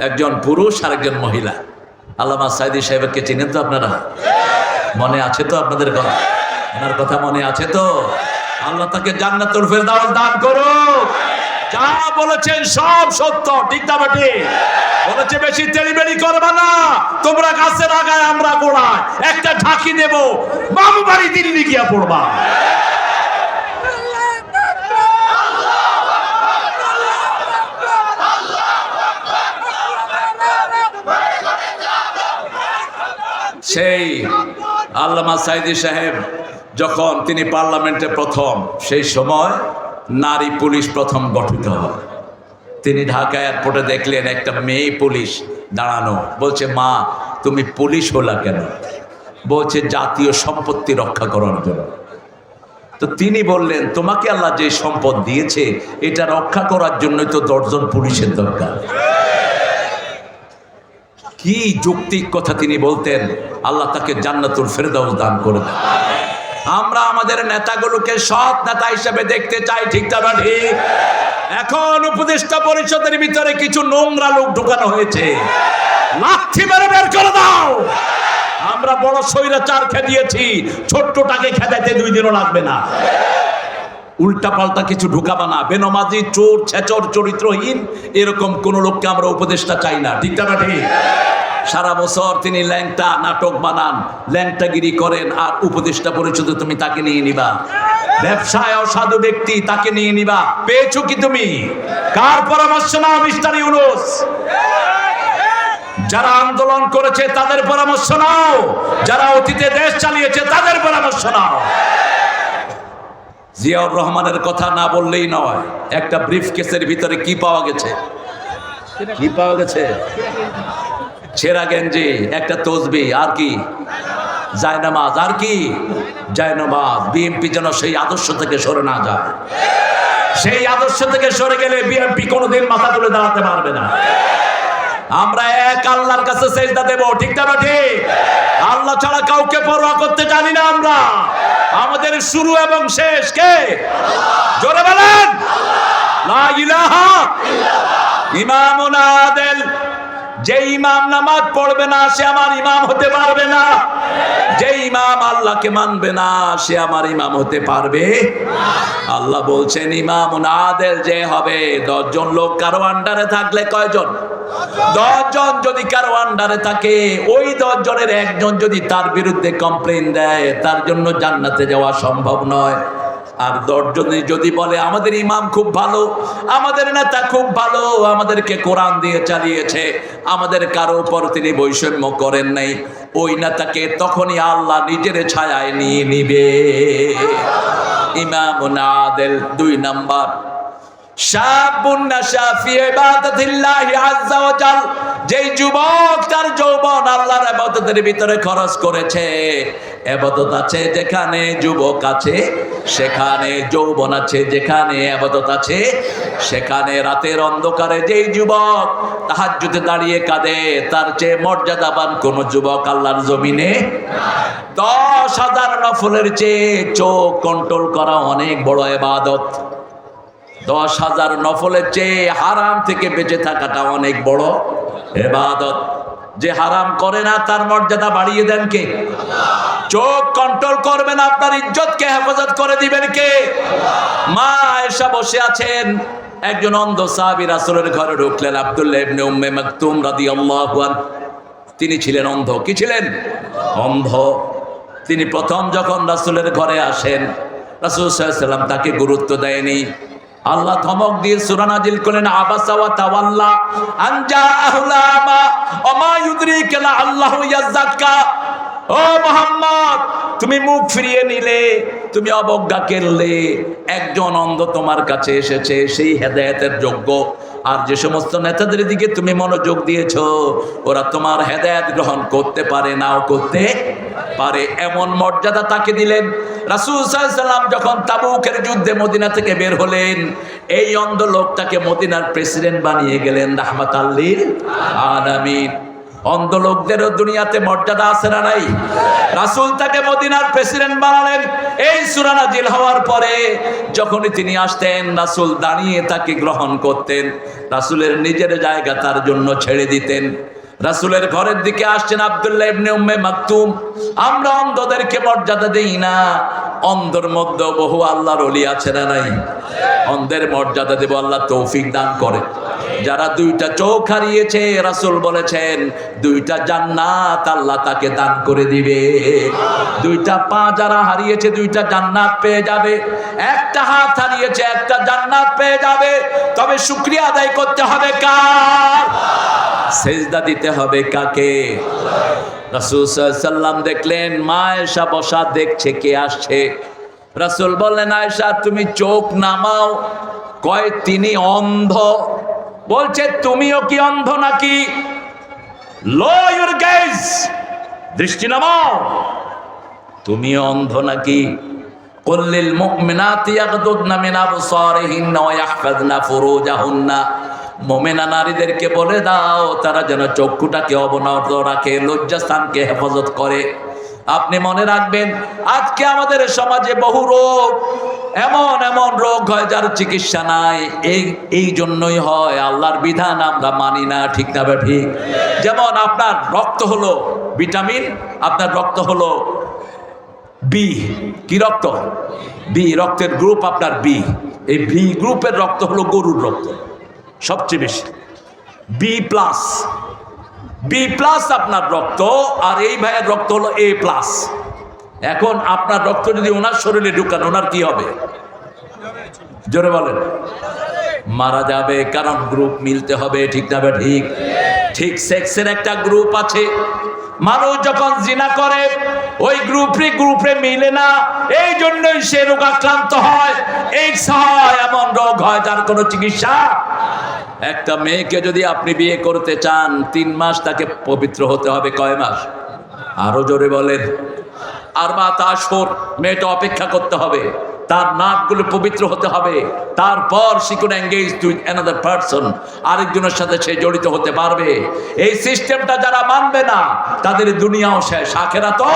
একজন পুরুষ আর একজন মহিলা। আল্লামা সাইদি সাহেবকে চিনেন তো আপনারা? মনে আছে তো আপনাদের কথা? ওনার কথা মনে আছে তো? আল্লাহ তাকে জান্নাতুল ফেরদাউস দান করুক। যা বলেছেন সব সত্য, ঠিক না বেটি? বলেছে বেশি তেড়িবেড়ি করবা না, তোমরা গাছের আগায় আমরা গোড়ায়, একটা ঝাঁকি দেব, বাবু বাড়ি দিল্লি গিয়া পড়বা। সেই আল্লামা সাইদি সাহেব যখন তিনি পার্লামেন্টে প্রথম, সেই সময় নারী পুলিশ প্রথম গঠিত হয়। তিনি ঢাকা এয়ারপোর্টে দেখলেন একটা মেয়ে পুলিশ দাঁড়ানো। বলছে মা তুমি পুলিশ হলা কেন? বলছে জাতীয় সম্পত্তি রক্ষা করার জন্য। তো তিনি বললেন তোমাকে আল্লাহ যে সম্পদ দিয়েছে এটা রক্ষা করার জন্যই তো 10 জন পুলিশের দরকার। কি যৌক্তিক কথা তিনি বলতেন, আল্লাহ তাকে জান্নাতুল ফেরদাউস দান করে দেন। আমরা আমাদের নেতাগুলোকে সৎ নেতা হিসেবে দেখতে চাই, ঠিক না ঠিক? এখন উপদেষ্টা পরিষদের ভিতরে কিছু নোংরা লোক ঢুকানো হয়েছে, লাঠি মেরে বের করে দাও। আমরা বড় স্বৈরাচার খেদিয়েছি, ছোট্টটাকে খেদাইতে 2 দিনও লাগবে না। উল্টা পাল্টা কিছু ঢুকাবা না, বেনমাজি, চোর, ছেচর, চরিত্রহীন এরকম কোন লোককে আমরা উপদেষ্টা চাই না, ঠিক না ঠিক? সারা বছর তিনি ল্যাংটা নাটক বানান, ল্যাংটাগিরি করেন, আর উপদেষ্টা পরিষদে তুমি তাকে নিয়ে নিবা। ব্যবসায় অসাধু ব্যক্তি, তাকে নিয়ে নিবা। পেয়েছো কি তুমি? কার পরামর্শ নাও? মিস্টার ইউনূস। যারা আন্দোলন করেছে তাদের পরামর্শ নাও, যারা অতীতে দেশ চালিয়েছে তাদের পরামর্শ নাও। জিয়াউর রহমানের কথা না বললেই নয়। একটা ব্রিফ কেসের ভিতরে কি পাওয়া গেছে? কি পাওয়া গেছে? ছেঁড়া গেঞ্জি, একটা তসবি, আর কি? জায়নামাজ, আর কি? জায়নামাজ। বিএনপি যেন সেই আদর্শ থেকে সরে না যায়। সেই আদর্শ থেকে সরে গেলে বিএনপি কোনোদিন মাথা তুলে দাঁড়াতে পারবে না। আমরা এক আল্লাহর কাছে সেজদা দেব, ঠিক না ঠিক? আল্লাহ ছাড়া কাউকে পরোয়া করতে জানি না আমরা। আমাদের শুরু এবং শেষ কে? জোরে বলেন, লা ইলাহা ইল্লাল্লাহ। ইমামুন আদিল। যে ইমাম নামাজ পড়বে না সে আমার ইমাম হতে পারবে না। যে ইমাম আল্লাহকে মানবে না সে আমার ইমাম হতে পারবে। আল্লাহ বলছেন ইমামুন আদিল যে হবে। 10 জন লোক কারো আন্ডারে থাকলে কয়জন? 10 জন যদি কারো আন্ডারে থাকে, ওই 10 জনের একজন যদি তার বিরুদ্ধে কমপ্লেইন দেয়, তার জন্য জান্নাতে যাওয়া সম্ভব নয়। আর 10 জন যদি বলে আমাদের ইমাম খুব ভালো, আমাদের নেতা খুব ভালো, আমাদেরকে কোরআন দিয়ে চালিয়েছে, আমাদের কারো উপর তিনি বৈষম্য করেন নাই, ওই নেতাকে তখনই আল্লাহ নিজের ছায়ায় নিয়ে নিবে। ইমামুন আদিল। 2 নাম্বার, শাবুন নাশা ফি ইবাদাতিল্লাহি আযজা ওয়া জাল। যেই যুবক তার যৌবন আল্লাহর ইবাদতের ভিতরে খরচ করেছে। ইবাদত আছে যেখানে যুবক আছে সেখানে যৌবন আছে, যেখানে ইবাদত আছে সেখানে রাতের অন্ধকারে যেই যুবক তাহাজ্জুদে দাঁড়িয়ে কাঁদে, তার চেয়ে মর্যাদাবান কোন যুবক আল্লাহর জমিনে। 10,000 নফলের চেয়ে চোখ কন্ট্রোল করা অনেক বড় ইবাদত। 10,000 নফলের চেয়ে হারাম থেকে বেঁচে থাকাটা অনেক বড় ইবাদত। যে হারাম করে না তার মর্যাদা বাড়িয়ে দেন কে? চোখ কন্ট্রোল করবেন, আপনার ইজ্জতকে হেফাজত করে দিবেন কে? মা আয়েশা বসে আছেন, একজন অন্ধ সাহাবী রাসূলের ঘরে ঢুকলেন, আব্দুল্লাহ ইবনে উম্মে মাকতুম রাদিয়াল্লাহু আনহু। তিনি ছিলেন অন্ধ। কি ছিলেন? অন্ধ। তিনি প্রথম যখন রাসূলের ঘরে আসেন, রাসূল সাল্লাল্লাহু আলাইহি ওয়াসাল্লাম তাকে গুরুত্ব দেয়নি। আল্লাহ ধমক দিয়ে সূরা নাজিল করলেন, আবাসা ওয়া তাওয়াল্লা আন জাআহুল আমা ওয়া মা ইউদরিকা লাআল্লাহু ইয়াযাক্কা। ও মুহাম্মদ, তুমি মুখ ফিরিয়ে নিলে, তুমি অবজ্ঞা করলে। একজন অন্ধ তোমার কাছে এসেছে, সেই হেদায়েতের যোগ্য। আর যে সমস্ত নেতাদের দিকে তুমি মনোযোগ দিয়েছো, ওরা তোমার হেদায়েত গ্রহণ করতে পারে, নাও করতে পারে। এমন মর্যাদা তাকে দিলেন। রাসূল সাল্লাল্লাহু আলাইহি ওয়াসাল্লাম যখন তাবুকের যুদ্ধে মদিনা থেকে বের হলেন, এই অন্ধ লোকটাকে মদিনার প্রেসিডেন্ট বানিয়ে গেলেন রাহমাতাল লিল আলামিন। অন্ধ লোকদেরও দুনিয়াতে মর্যাদা আছে না নাই? রাসূল তাকে মদিনার প্রেসিডেন্ট বানালেন। এই সূরা নাজিল হওয়ার পরে যখনই তিনি আসতেন, রাসূল দাঁড়িয়ে তাকে গ্রহণ করতেন, রাসূলের নিজের জায়গা তার জন্য ছেড়ে দিতেন। রাসূলের ঘরের দিকে আসছেন আব্দুল্লাহ ইবনে উম্মে মাকতুম। আমরা অন্ধদেরকে মর্যাদা দেই না। অন্ধের মধ্যে বহু আল্লাহর ওলি আছে না নাই? অন্ধের মর্যাদা দেব, আল্লাহ তৌফিক দান করে। যারা 2টা চোখ হারিয়েছে, রাসূল বলেছেন 2টা জান্নাত আল্লাহ তাকে দান করে দিবে। 2টা পা যারা হারিয়েছে 2টা জান্নাত পেয়ে যাবে। একটা হাত হারিয়েছে, একটা জান্নাত পেয়ে যাবে। তবে শুকরিয়া আদায় করতে হবে কার? সেজদা দিতে হবে কাকে? রাসূল সাল্লাল্লাহু আলাইহি ওয়াসাল্লাম দেখলেন মা আয়েশা বসা, দেখছে কে আসছে। রাসূল বললেন, আয়েশা তুমি চোখ নামাও। কয় তিনি অন্ধ। বলছে তুমিও কি অন্ধ নাকি? লোয়ার ইউর গেজ, দৃষ্টি নামাও। তুমিও অন্ধ নাকি? কুল লিল মুমিনাতি ইয়াগদুদনা মিন আবসারিহিন্না ওয়া ইয়াহফাযনা ফুরুজাহুন্না মোমেনা নারীদেরকে বলে দাও তারা যেন চক্ষুটাকে অবনত রাখে, লজ্জাস্থানকে হেফাজত করে। আপনি মনে রাখবেন, আজকে আমাদের সমাজে বহু রোগ, এমন এমন রোগ হয় যার চিকিৎসা নাই। এই জন্যই হয় আল্লাহর বিধান আমরা মানি না, ঠিক না ঠিক? যেমন আপনার রক্ত হলো ভিটামিন, আপনার রক্ত হলো বি, কি রক্ত? বি, রক্তের গ্রুপ আপনার বি। এই বি গ্রুপের রক্ত হলো গরুর রক্ত সবচেয়ে বেশি, বি প্লাস। বি প্লাস আপনার রক্ত, আর এই ভাইয়ের রক্ত হলো এ প্লাস। এখন আপনার রক্ত যদি ওনার শরীরে ঢুকান, ওনার কি হবে? জোরে বলেন। মারা যাবে, কারণ গ্রুপ মিলতে হবে, ঠিক না ঠিক? ঠিক সেক্সের একটা গ্রুপ আছে, মানুষ যখন জিনা করে ওই গ্রুপে মিলে না, এই জন্যই সে রোগাক্রান্ত হয়, এইডস হয়, এমন রোগ হয় যার কোনো চিকিৎসা। একটা মেয়েকে যদি আপনি বিয়ে করতে চান, 3 মাস তাকে পবিত্র হতে হবে। কয় মাস? আরো জোরে বলেন। 4 আসর মেয়েটা অপেক্ষা করতে হবে, তার নাকগুলো পবিত্র হতে হবে, তারপর she could engage with another person, আরেকজনের সাথে সে জড়িত হতে পারবে। এই সিস্টেমটা যারা মানবে না তাদের দুনিয়াও শেষ, আখিরাতও।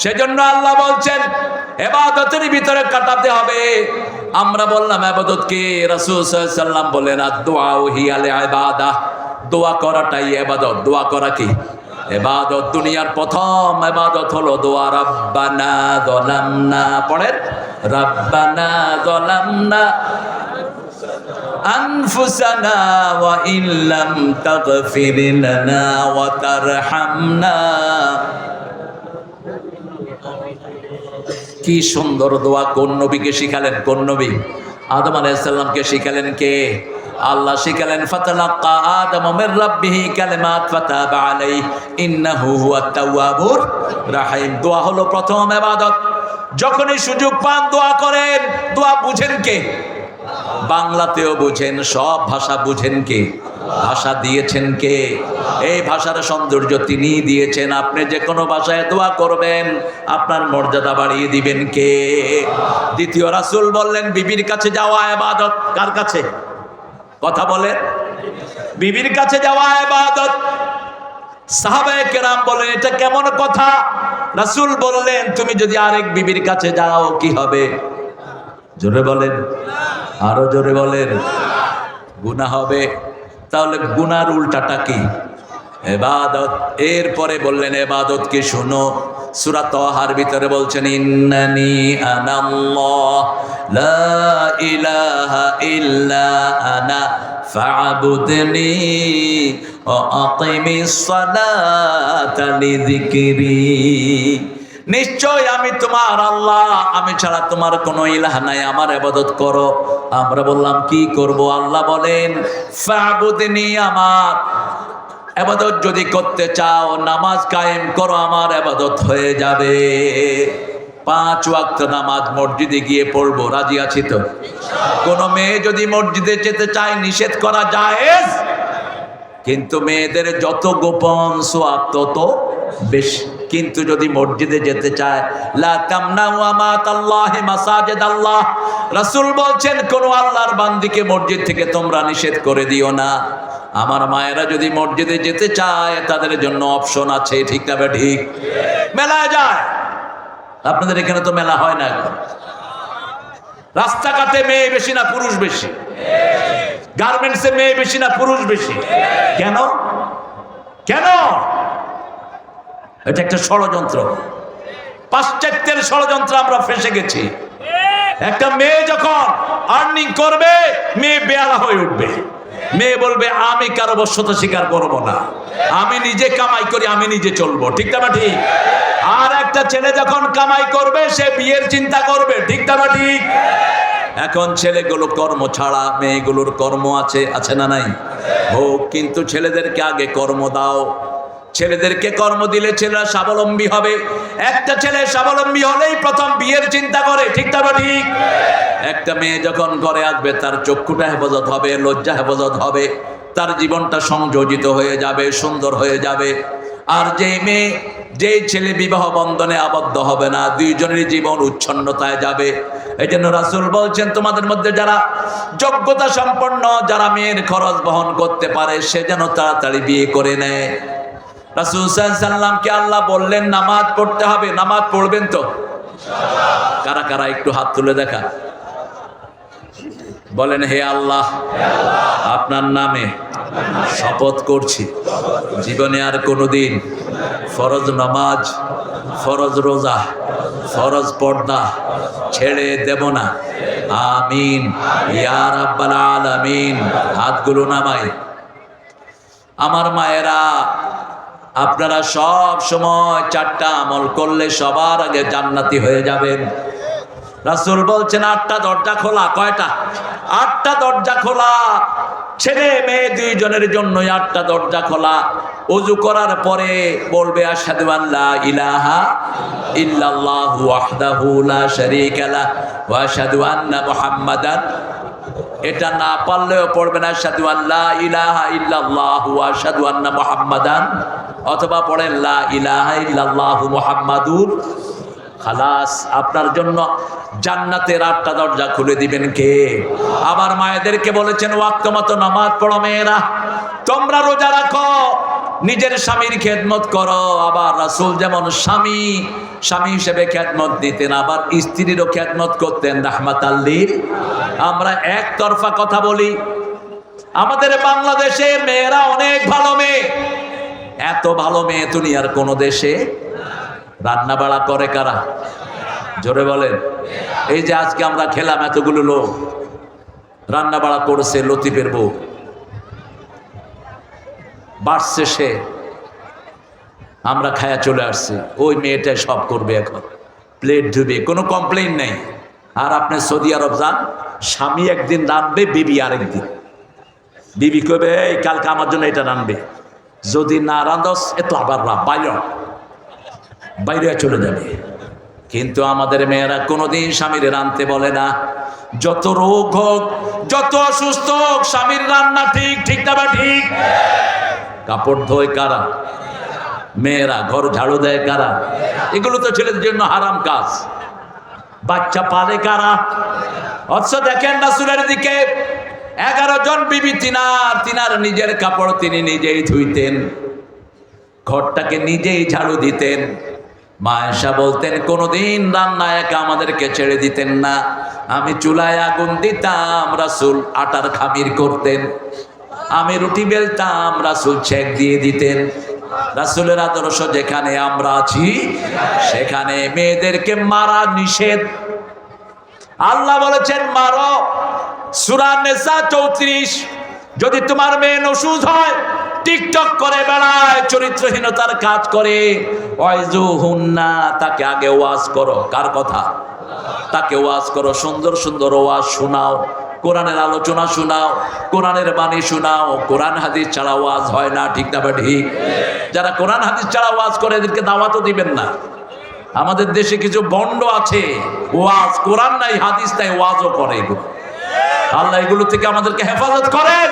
সেজন্য আল্লাহ বলছেন ইবাদতের ভিতরে কাটাতে হবে। আমরা বললাম ইবাদত কি? রাসূল সাল্লাল্লাহু আলাইহি ওয়াসাল্লাম বলেন আদ-দুআউ হিয়াল ইবাদাহ, দোয়া করাটাই ইবাদত। দোয়া করা কি ইবাদত? দুনিয়ার প্রথম ইবাদত হলো দোয়া। রাব্বানা যালামনা, পড়েন, রাব্বানা যালামনা আনফুসানা ওয়া ইল্লাম তাগফির লানা ওয়া তারহামনা। কি সুন্দর দোয়া! কোন নবীকে শিখালেন? কোন নবী? আদম আলাইহিস সালামকে শিখালেন কে? আল্লাহ শিখালেন ফাতালাক্কা আদম মির রাব্বিহি কালিমাত ফাতাবা আলাইহি ইন্নাহু হুয়াত তাওয়াবুর রাহিম। দোয়া হলো প্রথম ইবাদত। যখনই সুযোগ পান দোয়া করেন। দোয়া বুঝেন কে? বাংলাতেও বুঝেন, সব ভাষা বুঝেন কে? ভাষা দিয়েছেন কে? এই ভাষার সৌন্দর্য তিনি দিয়েছেন। আপনি যে কোনো ভাষায় দোয়া করবেন, আপনার মর্যাদা বাড়িয়ে দিবেন কে? দ্বিতীয় রাসূল বললেন বিবির কাছে যাওয়া ইবাদত। কার কাছে? কথা বলেন। বিবির কাছে যাওয়া ইবাদত। সাহাবায়ে কেরাম বলেন এটা কেমন কথা? রাসূল বললেন তুমি যদি আরেক বিবির কাছে যাও কি হবে? জোরে বলেন, আরো জোরে বলেন। গুনাহ হবে। তাহলে গুনার উল্টাটা কি? ইবাদত। এরপরে বললেন ইবাদত কি? শুনো, সূরা তাহার ভিতরে বলছেন ইন্নানি আনাল্লাহ লা ইলাহা ইল্লা আনা ফা'বুদনি ওয়া আকিমিস সালাতা লিযিকরি। নিশ্চয় আমি তোমার আল্লাহ, আমি ছাড়া তোমার কোনো ইলাহ নাই, আমার ইবাদত করো। আমরা বললাম কি করব? আল্লাহ বলেন ফা'বুদনি, আমার ইবাদত যদি করতে চাও নামাজ কায়েম করো, আমার ইবাদত হয়ে যাবে। 5 ওয়াক্ত নামাজ মসজিদে গিয়ে পড়বো, রাজি আছি তো? কোন মেয়ে যদি মসজিদে যেতে চায় নিষেধ করা জায়েজ, কিন্তু মেয়েদের যত গোপন সওয়াব তত বেশি। কিন্তু যদি মসজিদে যেতে চায়, লা তামনাউ আমাতাল্লাহি মাসাজিদাল্লাহ, রাসূল বলছেন কোন আল্লাহর বান্দিকে মসজিদ থেকে তোমরা নিষেধ করে দিও না। আমার মায়েরা যদি মসজিদে যেতে চায় তাদের জন্য অপশন আছে, ঠিক না ঠিক? মেলায় যায়। আপনাদের এখানে তো মেলা হয় না এখন। রাস্তাঘাটে মেয়ে বেশি না পুরুষ বেশি? গার্মেন্টসে মেয়ে বেশি না পুরুষ বেশি? কেন? কেন? এটা একটা ষড়যন্ত্র, পাশ্চাত্যের ষড়যন্ত্র। আমরা ফেঁসে গেছি। একটা মেয়ে যখন আর্নিং করবে, মেয়ে বেয়ালা হয়ে উঠবে। মেয়ে বলবে আমি কারো বশ্যতা স্বীকার করবো না, আমি নিজে কামাই করি, আমি নিজে চলবো, ঠিক না ঠিক? আর একটা ছেলে যখন কামাই করবে সে বিয়ের চিন্তা করবে, ঠিক না ঠিক? এখন ছেলেগুলো কর্ম ছাড়া, মেয়েগুলোর কর্ম আছে, আছে না নাই? হোক, কিন্তু ছেলেদেরকে আগে কর্ম দাও। ছেলেদেরকে কর্ম দিলে ছেলেরা স্বাবলম্বী হবে। একটা ছেলে স্বাবলম্বী হলেই প্রথম বিয়ের চিন্তা করে, ঠিক না ঠিক? একটা মেয়ে যখন ঘরে আসবে তার চক্ষুটা হেফাজত হবে, লজ্জা হেফাজত হবে, তার জীবনটা সংযোজিত হয়ে যাবে, সুন্দর হয়ে যাবে। আর যেই ছেলে বিবাহ বন্ধনে আবদ্ধ হবে না, দুইজনের জীবন উচ্ছন্নতায় যাবে। এই জন্য রাসূল বলছেন, তোমাদের মধ্যে যারা যোগ্যতা সম্পন্ন, যারা মেয়ের খরচ বহন করতে পারে, সে যেন তাড়াতাড়ি বিয়ে করে নেয়। রাসূল সাল্লাল্লাহু আলাইহি সাল্লামকে আল্লাহ বললেন নামাজ পড়তে হবে, নামাজ পড়বেন তো? কারা কারা একটু হাত তুলে দেখা, বলেন হে আল্লাহ, আপনার নামে শপথ করছি, জীবনে আর কোনোদিন ফরজ নামাজ, ফরজ রোজা, ফরজ পর্দা ছেড়ে দেব না। আমিন ইয়া রাব্বাল আলামিন। হাতগুলো নামাই। আমার মায়েরা, আপনারা সব সময় 4টা আমল করলে সবার আগে জান্নাতি হয়ে যাবেন। রাসূল বলছেন 8টা দরজা খোলা। কয়টা? 8টা দরজা খোলা। ছেলে মেয়ে দুইজনের জন্য 8টা দরজা খোলা। ওযু করার পরে বলবে আশহাদু আল্লা ইলাহা ইল্লাল্লাহু ওয়াহদাহু লা শারীকা লাহ ওয়া আশহাদু আন্না মুহাম্মাদান। এটা না পারলেও পড়বেন আশহাদু আল্লা ইলাহা ইল্লাল্লাহু ওয়া আশহাদু আন্না মুহাম্মাদান, অথবা পড়েন লা ইলাহা ইল্লাল্লাহু মুহাম্মাদুর। খালাস, আপনার জন্য জান্নাতের 8টা দরজা খুলে দিবেন কে? আমার মায়েদেরকে বলেছেন ওয়াক্ত মতো নামাজ পড়ো মেয়েরা, তোমরা রোজা রাখো, নিজের স্বামীর খেদমত করো। আবার রাসূল যেমন স্বামী হিসেবে খেদমত দিতেন, আবার স্ত্রীরও খেদমত করতেন রাহমাতাল লিল। আমরা একতরফা কথা বলি। আমাদের বাংলাদেশের মেয়েরা অনেক ভালো মেয়ে, এত ভালো মেয়ে দুনিয়ার কোন দেশে। রান্না বাড়া করে কারা? জোরে বলেন। এই যে আজকে আমরা খেলাম, এতগুলো লোক রান্না বাড়া করেছে লতিফের বউ। বাড়ছে সে, আমরা খায়া চলে আসছি, ওই মেয়েটাই সব করবে, এখন প্লেট ধুবে, কোনো কমপ্লেইন নেই। আর আপনি সৌদি আরব যান, স্বামী একদিন রাঁধবে, বিবি আরেকদিন। বিবি কবে এই কালকে আমার জন্য এটা রাঁধবে, যদি না রাঁধস এত আবার বাইরে চলে যাবে। কিন্তু আমাদের মেয়েরা কোনোদিন স্বামীর রাঁধতে বলে না। যত রোগ হোক, যত অসুস্থ হোক, স্বামীর রান্না ঠিক না বা ঠিক? কাপড় ধোয় কারা? মেয়েরা। ঘর ঝাড়ু দেয় কারা? এগুলো তো ছেলেদের জন্য হারাম কাজ। বাচ্চা পালে কারা? অথচ দেখেন রাসূলের দিকে 11 জন বিবি তিনার নিজের কাপড় তিনি নিজেই ধুইতেন, ঘরটাকে নিজেই ঝাড়ু দিতেন। মা আয়েশা বলতেন কোনোদিন রান্না একা আমাদেরকে ছেড়ে দিতেন না। আমি চুলায় আগুন দিতাম, রাসূল আটার খামির করতেন। আমি রুটি বেলতাম, রাসূল ছেঁক দিয়ে দিতেন। রাসূলের আদর্শ যেখানে আমরা আছি, সেখানে মেয়েদেরকে মারা নিষেধ। আল্লাহ বলেছেন মারো, সূরা নিসা 34। যদি তোমার মেয়ে নসুজ হয়, টিকটক করে বেড়ায়, চরিত্রহীনতার কাজ করে, ওয়াইজুহুন্না, তাকে আগে ওয়াজ করো। কার কথা? তাকে ওয়াজ করো, সুন্দর সুন্দর ওয়াজ শোনাও, কোরআনের আলোচনা শোনাও, কোরআনের বাণী শোনাও। কোরআন হাদিস ছাড়া ওয়াজ হয় না, ঠিক না বা ঠিক? যারা কোরআন হাদিস ছাড়া ওয়াজ করে এদেরকে দাওয়াতও দিবেন না। আমাদের দেশে কিছু বন্ড আছে, ওয়াজ কোরআন নাই, হাদিস নাই, ওয়াজও করে। এগুলো আল্লাহ এগুলো থেকে আমাদেরকে হেফাজত করেন।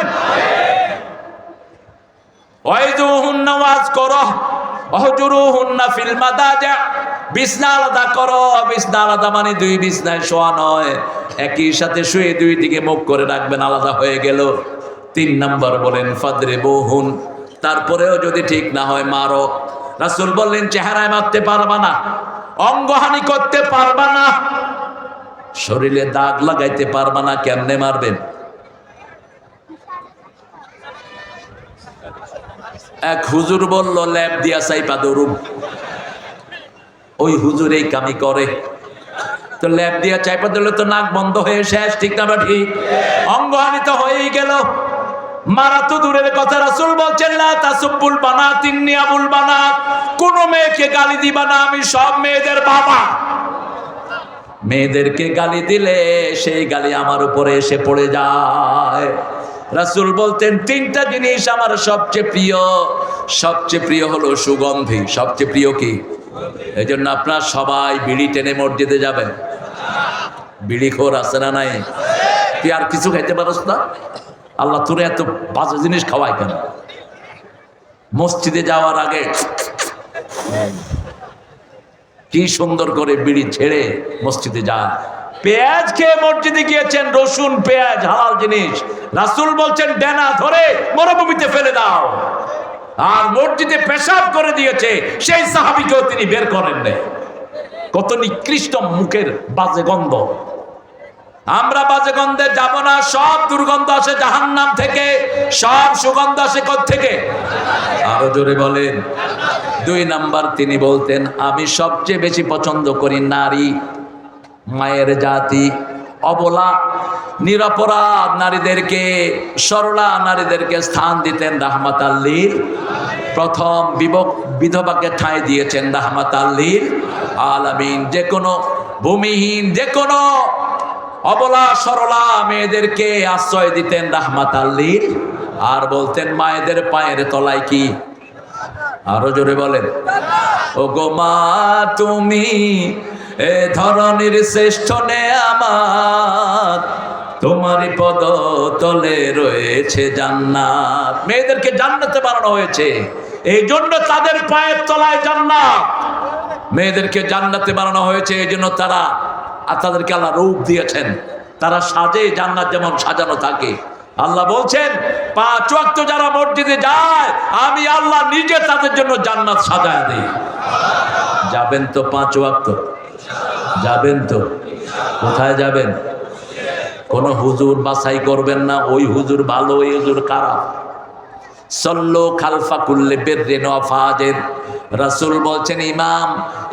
ওয়াইদুহুন্না, ওয়াজ করো, ওহজুরুহুন্না ফিল মাদাজি, বিছনা আলাদা করো। বিছনা আলাদা মানে 2 বিছনায় শোয়া নয়, একই সাথে শুয়ে 2 দিকে মুখ করে রাখবেন, আলাদা হয়ে গেল। 3 নাম্বার বলেন ফাদরিবুহুন, তারপরেও যদি ঠিক না হয় মারো। রাসূল বললেন চেহারায় মারতে পারবা না, অঙ্গহানি করতে পারবা না, শরীরে দাগ লাগাইতে পারবা না, কেমনে মারবেন? এক হুজুর বলল ল্যাব দিয়া চাইপা দরুম। ওই হুজুর এই কামি করে, তো ল্যাব দিয়া চাইপা দিলে তো নাক বন্ধ হয়ে শেষ, ঠিক না বা ঠিক? অঙ্গহানি তো হয়েই গেল। মারা তো দূরের কথা, রাসূল বলছেন লা তাসুবুল বানাত ইন্নী আবুল বানাত, কোন মেয়েকে গালি দিবা না, আমি সব মেয়েদের বাবা। মেয়েদেরকে গালি দিলে সেই গালি আমার উপরে এসে পড়ে যায়। রাসূল বলতেন 3টা জিনিস আমার সবচেয়ে প্রিয়। সবচেয়ে প্রিয় হলো সুগন্ধি। সবচেয়ে প্রিয় কি? এই জন্য আপনারা সবাই বিড়ি টেনে মসজিদে যাবেন। বিড়ি খোর আছে না নাই? তুই আর কিছু খাইতে পারস না? আল্লাহ তোরে এত বাজে জিনিস খাওয়ায় কেন? মসজিদে যাওয়ার আগে কি সুন্দর করে বিড়ি ছেড়ে মসজিদে যান। পেঁয়াজ খেয়ে মসজিদে গিয়েছেন, রসুন পেঁয়াজ হালাল জিনিস, রাসূল বলছেন ডেনা ধরে মরুভূমিতে ফেলে দাও। আর মসজিদে পেশাব করে দিয়েছে, সেই সাহাবীকেও তিনি বের করেন না। কত নিকৃষ্ট মুখের বাজে গন্ধ। আমরা বাজে গন্ধে যাব না। সব দুর্গন্ধ আসে জাহান্নাম থেকে, সব সুগন্ধ আসে কোত্থেকে? আরো জোরে বলেন। 2 নাম্বার তিনি বলতেন, আমি সবচেয়ে বেশি পছন্দ করি নারী, মায়ের জাতি, অবলা নিরপরাধ নারীদেরকে, সরলা নারীদেরকে স্থান দিতেন রাহমাতাল লিল। প্রথম বিধবাকে ঠাঁই দিয়েছেন রাহমাতাল লিল আলামিন। যে কোনো ভূমিহীন, যে কোনো অবলা সরলা মেয়েদেরকে আশ্রয় দিতেন রাহমাতাল লিল। আর বলতেন মায়েদের পায়ের তলায় কি? আরো জোরে বলেন। ও গো মা তুমি এ ধরনের শ্রেষ্ঠ নেয়ামত, তোমারই পদ তলে রয়েছে জান্নাত। মেয়েদেরকে জান্নাতে বানানো হয়েছে, এই জন্য তাদের পায়ের তলায় জান্নাত। মেয়েদেরকে জান্নাতে বানানো হয়েছে এই জন্য তাদেরকে আল্লাহ রূপ দিয়েছেন, তারা সাজে জান্নাত যেমন সাজানো থাকে। আল্লাহ বলছেন 5 ওয়াক্ত যারা মসজিদে যায়, আমি আল্লাহ নিজে তাদের জন্য জান্নাত সাজায় দিই। যাবেন তো 5 ওয়াক্ত? যাবেন তো? কোথায় যাবেন? কোন হুজুর বাছাই করবেন না, ওই হুজুর ভালো, ওই হুজুর খারাপ। সল্লু খালফা কুল্লি বিররিন ওয়া ফাজির। রাসূল বলছেন ইমাম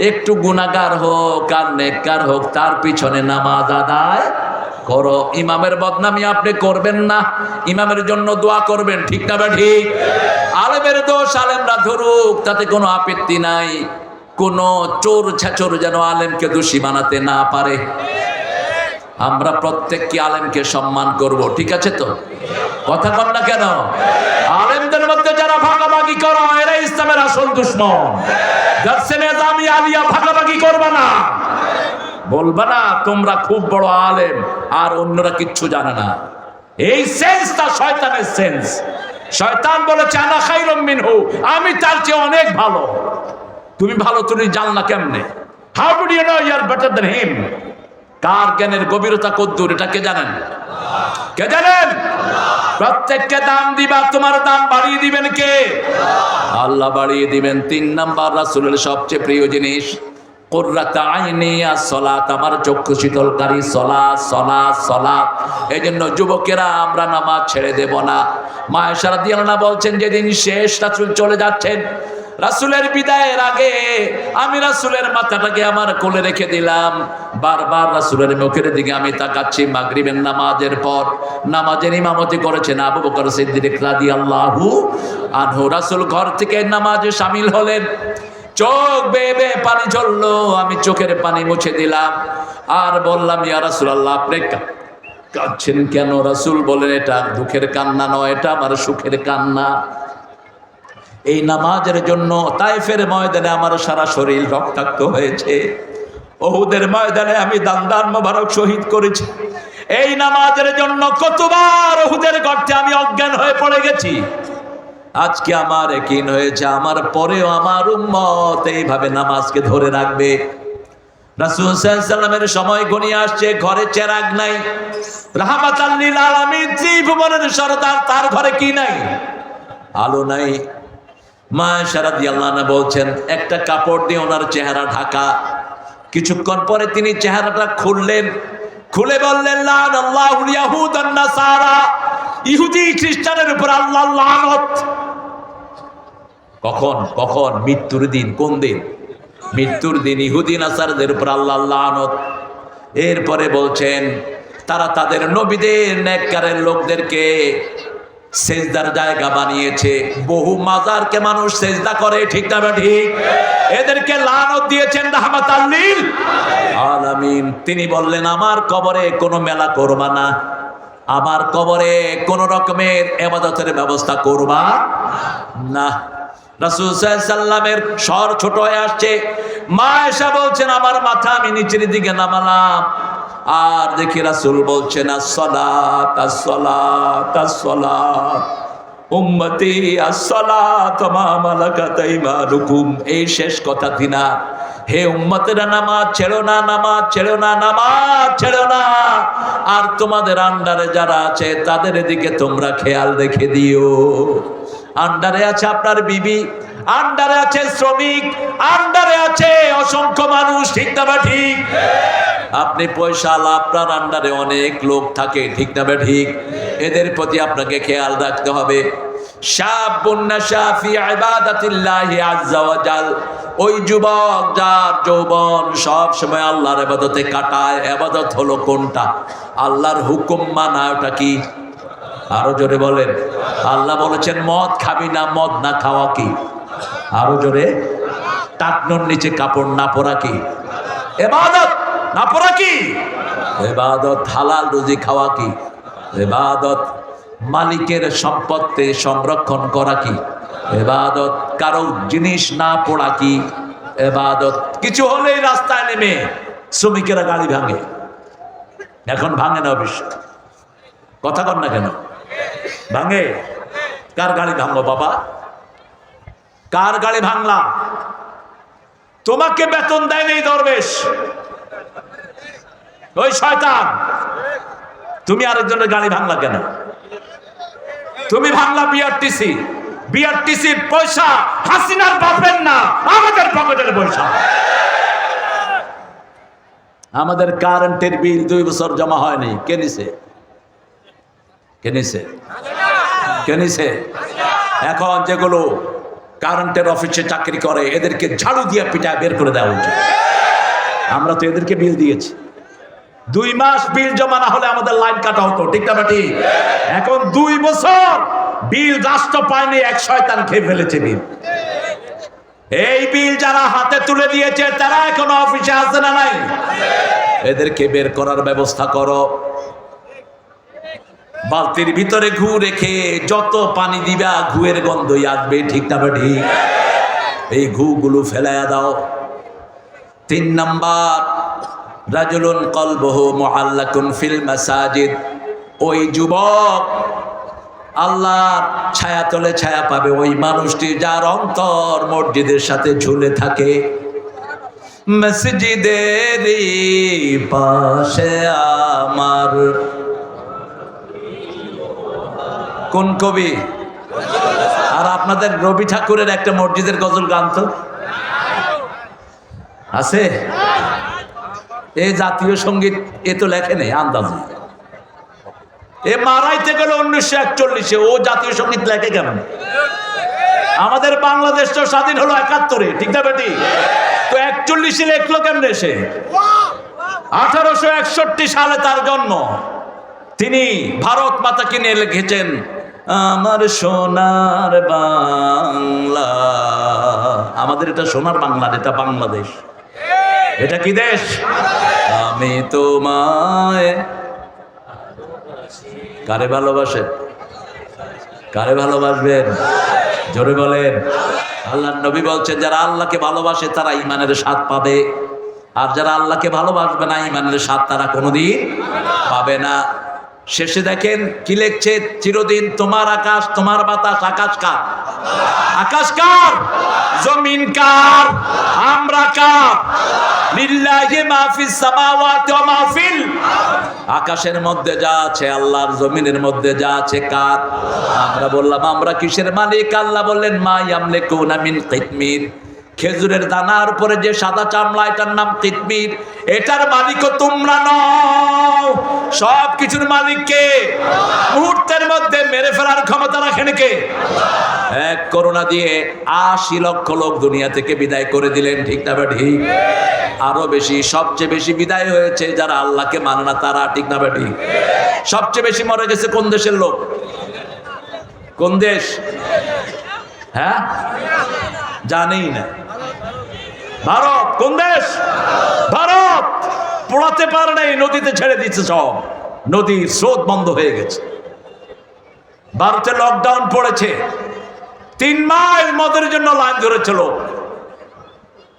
একটু গুনাহগার হোক আর নেককার হোক, তার পিছনে নামাজ আদায় করো। ইমামের বদনামি আপনি করবেন না, ইমামের জন্য দোয়া করবেন। ঠিক না বা ঠিক? আলেমের দোষ আলেমরা ধরুক, তাতে কোনো আপত্তি নাই। কোন চোর ছেচর যেন আলেমকে দোষী বানাতে না পারে। আমরা প্রত্যেককে আলেমকে সম্মান করব, ঠিক আছে তো? কথা কন না কেন? আলেমদের মধ্যে যারা ভাগাভাগি করো, এরা ইসলামের আসল দুশমন। দারসে নিজামি আলিয়া ভাগাভাগি করবে না, বলবা না তোমরা খুব বড় আলেম আর অন্যরা কিচ্ছু জানে না। এই সেন্সটা শয়তানের সেন্স। শয়তান বলেছে আনা খায়রুম মিনহু, আমি তার চেয়ে অনেক ভালো। তুমি ভালো, তুমি জানলা কেমনে? How do you know you are better than him? কার জ্ঞানের গভীরতা কদ্দূর, এটা কে জানেন? কে জানেন? প্রত্যেককে দাম দিবা, তোমার দাম বাড়িয়ে দিবেন কে? আল্লাহ বাড়িয়ে দিবেন। 3 নাম্বার রাসূলের সবচেয়ে প্রিয় জিনিস কুররাত আইনি as-সালাত, আমার চক্ষু শীতলকারী সালাত, সালাত, সালাত। এজন্য যুবকেরা আমরা নামাজ ছেড়ে দেব না। মা আয়েশা রাদিয়াল্লাহু আনহা বলছেন যেদিন শেষ রাসূল চলে যাচ্ছেন, রাসূলের বিদায়ের আগে আমি রাসূলের মাথাটাকে আমার কোলে রেখে দিলাম। বারবার রাসূলের মুখের দিকে আমি তাকাচ্ছি। মাগরিবের নামাজের পর নামাজের ইমামতি করেছেন আবু বকর সিদ্দিক রাদিয়াল্লাহু আনহু। রাসূল ঘর থেকে নামাজে শামিল হলেন, চোখ বেয়ে বেয়ে পানি ঝরলো। আমি চোখের পানি মুছে দিলাম আর বললাম ইয়া রাসূলুল্লাহ আপনি কাঁদছেন কেন? রাসূল বলেন এটা দুঃখের কান্না নয়, এটা আমার সুখের কান্না। এই নামাজের জন্য তায়েফের ময়দানে আমার সারা শরীর রক্তাক্ত হয়েছে, উহুদের ময়দানে আমি দান মোবারক শহীদ করেছি। এই নামাজের জন্য কতবার উহুদের গর্তে আমি অজ্ঞান হয়ে পড়ে গেছি। আজকে আমার ইয়াকিন হয়েছে আমার পরেও আমার উম্মত এইভাবে নামাজকে ধরে রাখবে। রাসূল সাল্লাল্লাহু আলাইহি ওয়াসাল্লামের সময় ঘনিয়ে আসছে, ঘরে চেরাগ নাই। রাহমাতাল লিল আলামিন ত্রিভুবনের সরদার, তার ঘরে কি নাই? আলো নাই। মা আয়েশা রাদিয়াল্লাহু আনহা বলছেন একটা কাপড় দিয়ে ওনার চেহারা ঢাকা। কিছুক্ষণ পরে তিনি চেহারাটা খুললেন, খুলে বললেন লানাল্লাহুল ইয়াহুদ ওয়ান নাসারা, ইহুদি খ্রিস্টানের উপর আল্লাহর লানত। কখন? কখন? মৃত্যুর দিন। কোন দিন? মৃত্যুর দিন ইহুদি নাসারাদের উপর আল্লাহর লানত। এরপরে বলছেন তারা তাদের নবীদের নেককারের লোকদেরকে সেজদার জায়গা বানিয়েছে। বহু মাজারকে মানুষ সেজদা করে, ঠিক না ঠিক? এদেরকে লানত দিয়েছেন রাহমাতাল লিল আলামিন। তিনি বললেন আমার কবরে কোনো মেলা করবা না, আমার কবরে কোন রকমের ইবাদতের ব্যবস্থা করবা না। রাসূল সাল্লাল্লাহু আলাইহি ওয়াসাল্লামের স্বর ছোট হয়ে আসছে। মা আয়েশা বলছেন আমার মাথা আমি নিচের দিকে নামালাম আর দেখি রাসূল বলছেন as-সালাত as-সালাত as-সালাত। উম্মতি আসসালাত মা মালাকাত আইমানুকুম। এই শেষ কথা তিনার, হে উম্মতেরা নামাজ ছেড়ো না, নামাজ ছেড়ো না, নামাজ ছেড়ো না। আর তোমাদের আন্ডারে যারা আছে তাদের দিকে তোমরা খেয়াল রেখে দিও। আন্ডারে আছে আপনার বিবি, আন্ডারে আছে শ্রমিক, আন্ডারে আছে অসংখ্য মানুষ, ঠিক না বা ঠিক? আপনি পয়সা আপনার আন্ডারে অনেক লোক থাকে, ঠিক না বা ঠিক? এদের প্রতি আপনাকে খেয়াল রাখতে হবে। শাবুন নাশা ফি ইবাদাতিল্লাহি আযজা ওয়া জাল, ওই যুবক যার যৌবন সব সময় আল্লাহর ইবাদতে কাটায়। ইবাদত হলো কোনটা? আল্লাহর হুকুম মানা। ওটা কি? আরো জোরে বলেন। আল্লাহ বলেছেন মদ খাবি না, মদ না খাওয়া কি? আরো জোরে। টাকনোর নিচে কাপড় না পরা কি? ইবাদত। না পরা কি? ইবাদত। হালাল রুজি খাওয়া কি? ইবাদত। মালিকের সম্পত্তি সংরক্ষণ করা কি? ইবাদত। কারো জিনিস না পড়া কি? ইবাদত। কিছু হলেই রাস্তায় নেমে শ্রমিকেরা গাড়ি ভাঙে, এখন ভাঙে না অবশ্য, কথা কর না কেন? ভাঙে। কার গাড়ি ভাঙলো বাবা? কার গাড়ি ভাঙলাম? তোমাকে বেতন দেয় নেই দরবেশ, ওই শয়তান। তুমি আরেকজনের গাড়ি ভাঙলা কেন? তুমি ভাঙলা বিআরটিসি, বিআরটিসির পয়সা হাসিনার বাপের না, আমাদের পকেটের পয়সা। আমাদের কারেন্টের বিল 2 বছর জমা হয়নি। কে নিছে? কে নিছে? কে নিছে? এখন যেগুলো কারেন্টের অফিসে চাকরি করে এদেরকে ঝাড়ু দিয়ে পিটায় বের করে দেওয়া উচিত। আমরা তো এদেরকে বিল দিয়েছি। 2 মাস বিল জমা না হলে আমাদের লাইন কাটা হতো, ঠিক না বেটি? এখন 2 বছর বিল রাষ্ট্র পায়নি, এক শয়তান খেয়ে ফেলেছে বিল। এই বিল যারা হাতে তুলে দিয়েছে তারা এখন অফিসে আছে না নাই? এদেরকে বের করার ব্যবস্থা করো। বালতির ভিতরে ঘু রেখে যত পানি দিবা ঘুয়ের গন্ধই আসবে, ঠিক না বেটি? এই ঘুগুলো ফেলাইয়া দাও। 3 নাম্বার, রাজুলুন কলবুহু মুআল্লাকুন ফিল মাসাজিদ, ওই যুবক আল্লাহর ছায়া তলে ছায়া পাবে ওই মানুষটি যার অন্তর মসজিদের সাথে ঝুলে থাকে। মসজিদের পাশে আমার, কোন কবি? আর আপনাদের রবি ঠাকুরের একটা মসজিদের গজল গান তো আছে। এই জাতীয় সঙ্গীত এ তো লেখে নেই আন্দাজে, এ মারাইতে গেল 1941-এ, ও জাতীয় সঙ্গীত লেখে কেমন? আমাদের বাংলাদেশ তো স্বাধীন হলো 71-এ, ঠিক না বেটি? তো 41-এ লেখলো কেমনে সে? 1861 সালে তার জন্ম। তিনি ভারত মাতাকে নিয়ে লিখেছেন আমার সোনার বাংলা। আমাদের এটা সোনার বাংলা, এটা বাংলাদেশ। এটা কি দেশ? আমি তোমায়। কারে ভালোবাসেন? কারে ভালোবাসবেন? জোরে বলেন। আল্লাহর নবী বলছেন যারা আল্লাহকে ভালোবাসে তারা ঈমানের স্বাদ পাবে, আর যারা আল্লাহকে ভালোবাসবে না ঈমানের স্বাদ তারা কোনোদিন পাবে না। শেষে দেখেন কি লিখছে, চিরদিন তোমার আকাশ তোমার বাতাস। আকাশ কার? আকাশ কার? জমিন কার? আমরা কার? লিল্লাহি মা ফিস সামাওয়াতি ওয়া মা ফিল, আকাশের মধ্যে যা আছে আল্লাহর, জমিনের মধ্যে যা আছে কার? আমরা বললাম আমরা কিসের মালিক? আল্লাহ বললেন মা ইয়ামলিকুনা মিন কিতমির, খেজুরের দানার উপরে যে সাদা চামড়া এটার নাম কিতমির, এটার মালিকও তোমরা নও। সব কিছুর মালিক কে? মুহূর্তের মধ্যে মেরে ফেলার ক্ষমতা রাখেন কে? এক করোনা দিয়ে 80 লক্ষ লোক দুনিয়া থেকে বিদায় করে দিলেন, ঠিক না ঠিক? আরো বেশি, সবচেয়ে বেশি বিদায় হয়েছে যারা আল্লাহকে মানে না তারা, ঠিক না ঠিক? সবচেয়ে বেশি মরে গেছে কোন দেশের লোক? কোন দেশ? হ্যাঁ, জানেই না। ভারত। কোন দেশ? ভারত। পড়াতে পারে নাই, নদীতে ছেড়ে দিচ্ছে সব, নদীর স্রোত বন্ধ হয়ে গেছে। ভারতে লকডাউন পড়েছে, 3 মাইল মদের জন্য লাইন ধরেছিল।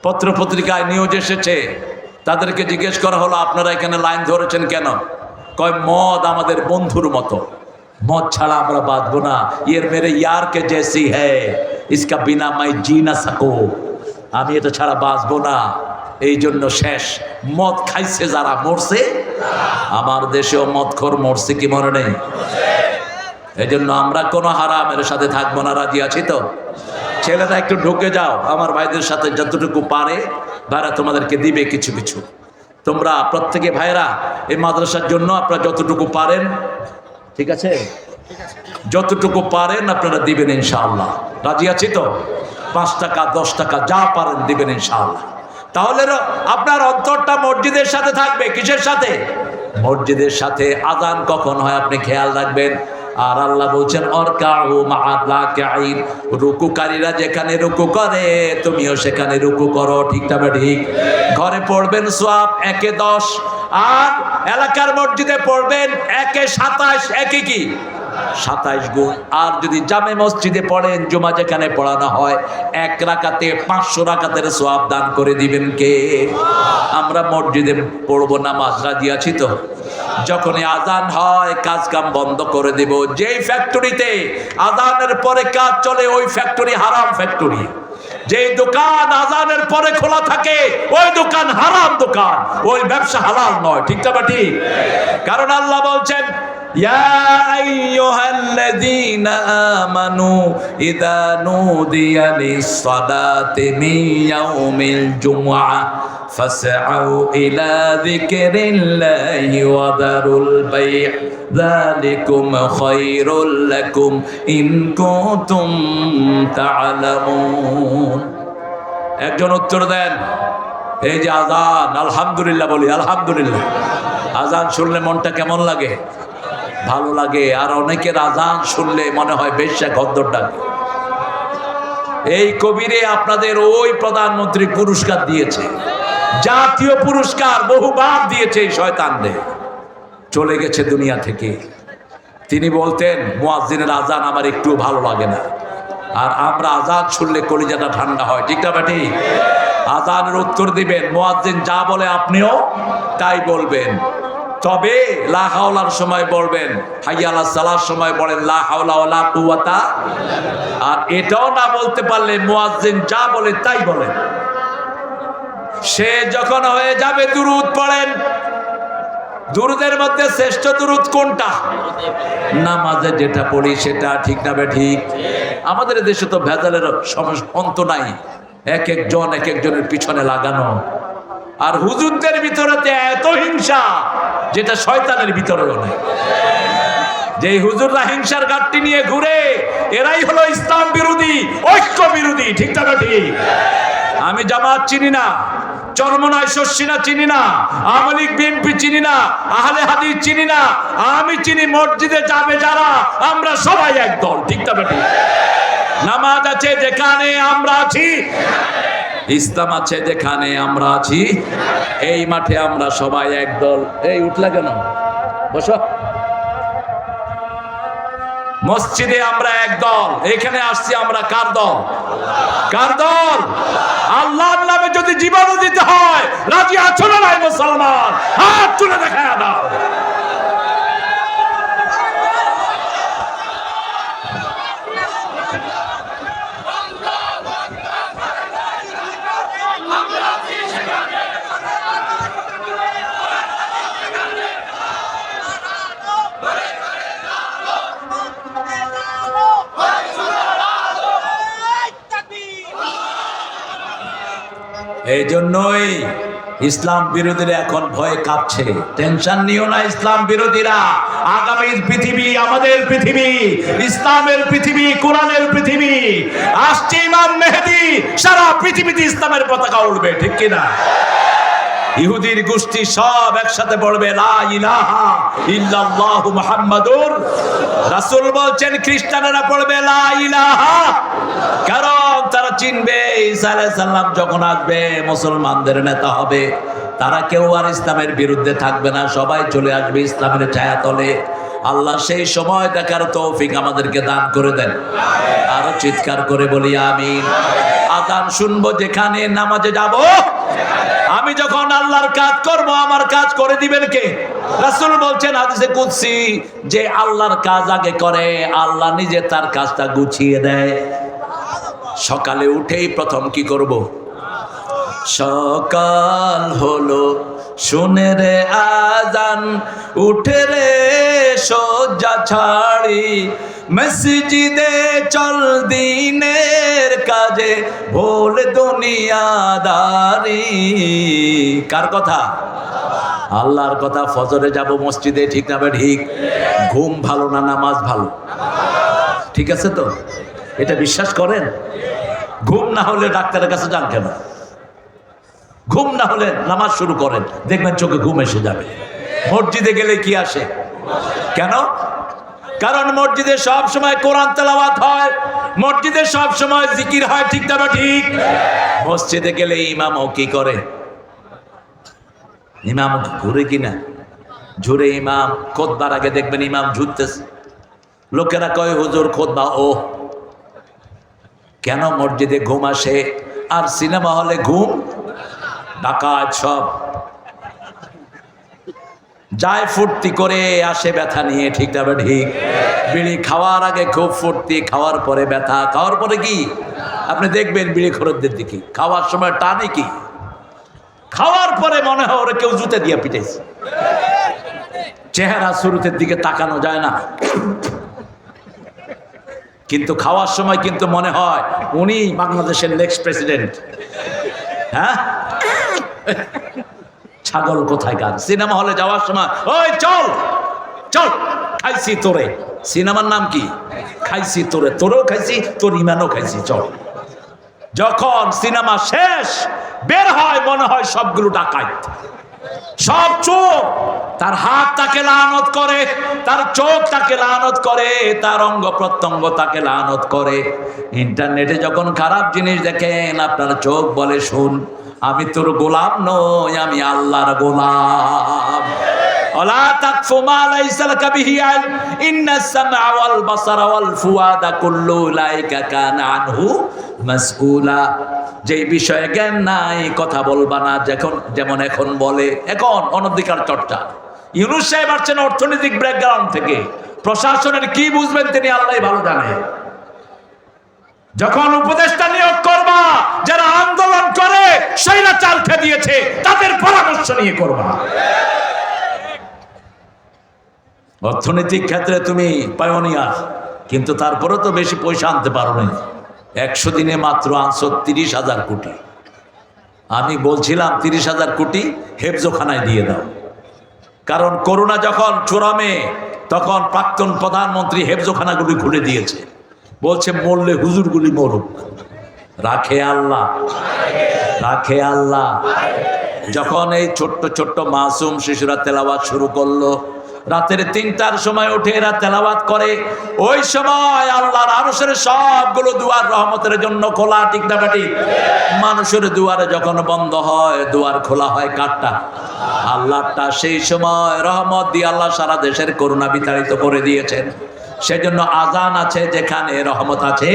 পত্র পত্রিকায় নিউজ এসেছে, তাদেরকে জিজ্ঞেস করা হলো আপনারা এখানে লাইন ধরেছেন কেন? কয় মদ আমাদের বন্ধুর মতো, मौत छाड़ा আমরা বাঁচবো না ये मेरे यार के जैसी है इसका बिना मैं जी ना सकूं আমি এটা ছাড়া বাঁচবো না এই জন্য শেষ মদ খাইছে যারা মরছে আমার দেশেও মদখোর মরছে কি মরে নেই এই জন্য আমরা কোনো হারামের সাথে থাকবো না রাজি আছি তো ছেলেরা একটু ঢুকে যাও আমার ভাইদের সাথে যতটুকু পারে ভাইরা তোমাদেরকে দিবে কিছু কিছু তোমরা প্রত্যেকে ভাইরা এই মাদ্রাসার জন্য আপনারা যতটুকু পারেন ঠিক আছে যতটুকু পারেন আপনারা দিবেন ইনশাআল্লাহ রাজি আছি তো 5 টাকা 10 টাকা যা পারেন দিবেন ইনশাআল্লাহ তাহলে আপনার অন্তরটা মসজিদের সাথে থাকবে কিসের সাথে মসজিদের সাথে আযান কখন হয় আপনি খেয়াল রাখবেন আর আল্লাহ বলছেন অরকাউ মা'আল রাকিঈন রুকুকারীরা যেখানে রুকু করে তুমিও সেখানে রুকু করো ঠিক না ঠিক ঘরে পড়বেন সওয়াব 1-10 আর এলাকার মসজিদে পড়বেন 1-27 একই কি 27 গুণ আর যদি জামে মসজিদে পড়েন জুমা যেখানে পড়ানো হয় 1 রাকাতে 500 রাকাতের সওয়াব দান করে দিবেন কে আমরা মসজিদে পড়ব নামাজ রাজি আছি তো যখনই আযান হয় কাজ কাম বন্ধ করে দেব যেই ফ্যাক্টরিতে আযানের পরে কাজ চলে ওই ফ্যাক্টরি হারাম ফ্যাক্টরি যেই দোকান আযানের পরে খোলা থাকে ওই দোকান হারাম দোকান ওই ব্যবসা হালাল নয় ঠিক না ঠিক কারণ আল্লাহ বলছেন يا أيها الذين آمنوا إذا نودي للصلاة من يوم الجمعة فاسعوا إلى ذكر الله وذروا البيع ذلكم خير لكم إن كنتم تعلمون একজন উত্তর দেন এই যে আযান আলহামদুলিল্লাহ বলি আলহামদুলিল্লাহ আযান শুনলে মনটা কেমন লাগে ভালো লাগে আর অনেকের আযান শুনলে মনে হয় বেশ্যা গদ্দর ডাকে এই কবিরে আপনাদের ওই প্রধানমন্ত্রী পুরস্কার দিয়েছে জাতীয় পুরস্কার বহুবার দিয়েছে এই শয়তানদের চলে গেছে দুনিয়া থেকে তিনি বলতেন মুয়াজ্জিনের আযান আমার একটু ভালো লাগে না আর আমরা আযান শুনলে কলিজাটা ঠান্ডা হয় ঠিক না ঠিক আযানের উত্তর দিবেন মুয়াজ্জিন যা বলে আপনিও তাই বলবেন তবে লা হাওলার সময় বলবেন হাইয়া আলাস সালার সময় বলেন লা হাওলা ওয়ালা কুওয়াতা আর এটাও না বলতে পারলে মুয়াজ্জিন যা বলে তাই বলেন সে যখন হয়ে যাবে দুরূদ পড়েন দুরূদের মধ্যে শ্রেষ্ঠ দুরূদ কোনটা নামাজে যেটা পড়ি সেটা ঠিক না ঠিক আমাদের দেশে তো ভেজালের অন্ত নাই এক একজনের পিছনে লাগানো আর হুজুরদের ভিতরে এত হিংসা যেটা শয়তানের ভিতরেও নেই যে হুজুররা হিংসার গাঁটটি নিয়ে ঘুরে এরাই হলো ইসলাম বিরোধী ঐক্য বিরোধী ঠিক না ঠিক আমি জামাত চিনি না চরমনাই শস্যিনা চিনি না আওয়ামী লীগ বিএনপি চিনি না আহলে হাদিস চিনি না আমি চিনি মসজিদে যাবে যারা আমরা সবাই এক দল ঠিক না ঠিক নামাজ আছে যেখানে আমরা আছি ইসলাম আছে যেখানে আমরা আছি এই মাঠে আমরা সবাই একদল এই উঠলা কেন বসো মসজিদে আমরা একদল এখানে আসছি আমরা কার দল আল্লাহর নামে যদি জীবন দিতে হয় রাজি আছো না নাই মুসলমান হাত তুলে দেখায় দাও এই জন্যই ইসলাম বিরোধীরা এখন ভয়ে কাঁপছে টেনশন নিও না ইসলাম বিরোধীরা আগামী পৃথিবী আমাদের পৃথিবী ইসলামের পৃথিবী কোরআনের পৃথিবী আসছে ইমাম মেহেদী সারা পৃথিবীতে ইসলামের পতাকা উড়বে ঠিক কি না ইহুদির গোষ্ঠী সব একসাথে পড়বে লা ইলাহা ইল্লাল্লাহু মুহাম্মাদুর রাসূল বলছেন খ্রিস্টানেরা পড়বে লা ইলাহা কারণ তারা চিনবে ঈসা আলাইহিস সালাম যখন আসবে মুসলমানদের নেতা হবে তারা কেউ আর ইসলামের বিরুদ্ধে থাকবে না সবাই চলে আসবে ইসলামের ছায়াতলে আল্লাহ সেই সময় দেখার তৌফিক আমাদেরকে দান করে দেন আরো চিৎকার করে বলি আমিন আযান শুনবো যেখানে নামাজে যাব আমি যখন আল্লাহর কাজ করব আমার কাজ করে দিবেন কে? রাসূল বলছেন হাদিসে কুদসি যে আল্লাহর কাজ আগে করে, আল্লাহ নিজে তার কাজটা গুছিয়ে দেয়। সকালে উঠেই প্রথম কি করব? সকাল হলো শুনে রে আজান, উঠে রে শয্যা ছাড়ি, মসজিদে চল দিনের কাজে, ভোল দুনিয়াদারি। কার কথা? আল্লাহর কথা। ফজরে যাব মসজিদে, ঠিক না ঠিক? ঘুম ভালো না নামাজ ভালো? ঠিক আছে তো? এটা বিশ্বাস করেন? ঘুম না হলে ডাক্তারের কাছে যান কেন? ঘুম না হলে নামাজ শুরু করেন, দেখবেন চোখে ঘুম এসে যাবে। মসজিদে গেলে কি আসে? কেন? কারণ মসজিদে সব সময় কোরআন তেলাওয়াত হয়, মসজিদে সব সময় জিকির হয়, ঠিক না ঠিক? মসজিদে গেলে ইমামও কি করে? ইমাম ঘুরে কিনা? ঝুরে ইমাম খুতবার আগে দেখবেন ইমাম ঝুরতেছে। লোকেরা কয় হুজুর খুতবা। ও কেন? মসজিদে ঘুম আসে, আর সিনেমা হলে ঘুম ডাকাত সব যায়, ফুর্তি করে আসে ব্যথা নিয়ে, ঠিক না ঠিক? বিড়ি খাওয়ার আগে খুব ফুর্তি, খাওয়ার পরে ব্যথা, খাওয়ার পরে কি? আপনি দেখবেন বিড়ি খোরদের দিকে খাওয়ার সময় টানে কি, খাওয়ার পরে মনে হয় ওরা কেউ জুতে দিয়ে পিটাইছে। চেহারা শুরুতের দিকে তাকানো যায় না, কিন্তু খাওয়ার সময় কিন্তু মনে হয় উনি বাংলাদেশের নেক্সট প্রেসিডেন্ট। হ্যাঁ, ছাগল কোথায়কার। সিনেমা হলে যাওয়ার সময় ওই চল চল, খাইছি তোরে। সিনেমার নাম কি? খাইছি তোরে, তোরেও খাইছি, তোর ইমানও খাইছি, চল। যখন সিনেমা শেষ বের হয় মনে হয় সবগুলো ডাকাত, সব চোখ। তার হাত তাকে লানত করে, তার চোখ তাকে লানত করে, তার অঙ্গ প্রত্যঙ্গ তাকে লানত করে। ইন্টারনেটে যখন খারাপ জিনিস দেখেন আপনার চোখ বলে শোন, আমি তোর গোলাম নই, আমি আল্লাহর গোলাম। ওয়ালা তাকফু মা লাইসা লাকা বিহি ইলম, ইন্নাস সামআ ওয়াল বাসারা ওয়াল ফুয়াদা কুল্লু উলাইকা কানা আনহু মাসউলা। যেই বিষয়ে জ্ঞান নাই কথা বলবা না, যেমন এখন বলে, এখন অনধিকার চর্চা। ইউনূস সাহেব আসছেন অর্থনৈতিক ব্যাকগ্রাউন্ড থেকে, প্রশাসনের কি বুঝবেন তিনি আল্লাহই ভালো জানে। যখন উপদেষ্টা নিয়োগ করবা, যারা আন্দোলন করে স্বৈরাচার খেদিয়েছে, তাদের পরামর্শ নিয়ে করবা। অর্থনৈতিক ক্ষেত্রে তুমি পায়োনিয়ার, কিন্তু তারপরে তো বেশি পয়সা আনতে পারো না। 100 দিনে মাত্র আনছো 30,000 কোটি। আমি বলছিলাম 30,000 কোটি হেফজোখানায় দিয়ে দাও, কারণ করোনা যখন চূড়ামে তখন প্রাক্তন প্রধানমন্ত্রী হেফজোখানাগুলি খুলে দিয়েছে, বলছে মরলে হুজুরগুলি মরুক। রাখে আল্লাহ, রাখে আল্লাহ। যখন এই ছোট্ট ছোট্ট মাসুম শিশুরা তেলাওয়াত শুরু করলো, রাতের 3টার সময় উঠে এরা তেলাওয়াত করে, ওই সময় আল্লাহর আরশের সবগুলো দুয়ার রহমতের জন্য খোলা, ঠিক না ঠিক? মানুষের দুয়ারে যখন বন্ধ হয়, দুয়ার খোলা হয় কারটা? আল্লাহটা। সেই সময় রহমত দিয়ে আল্লাহ সারা দেশের করোনা বিতাড়িত করে দিয়েছেন। সেজন্য আজান আছে যেখানে রহমত আছে।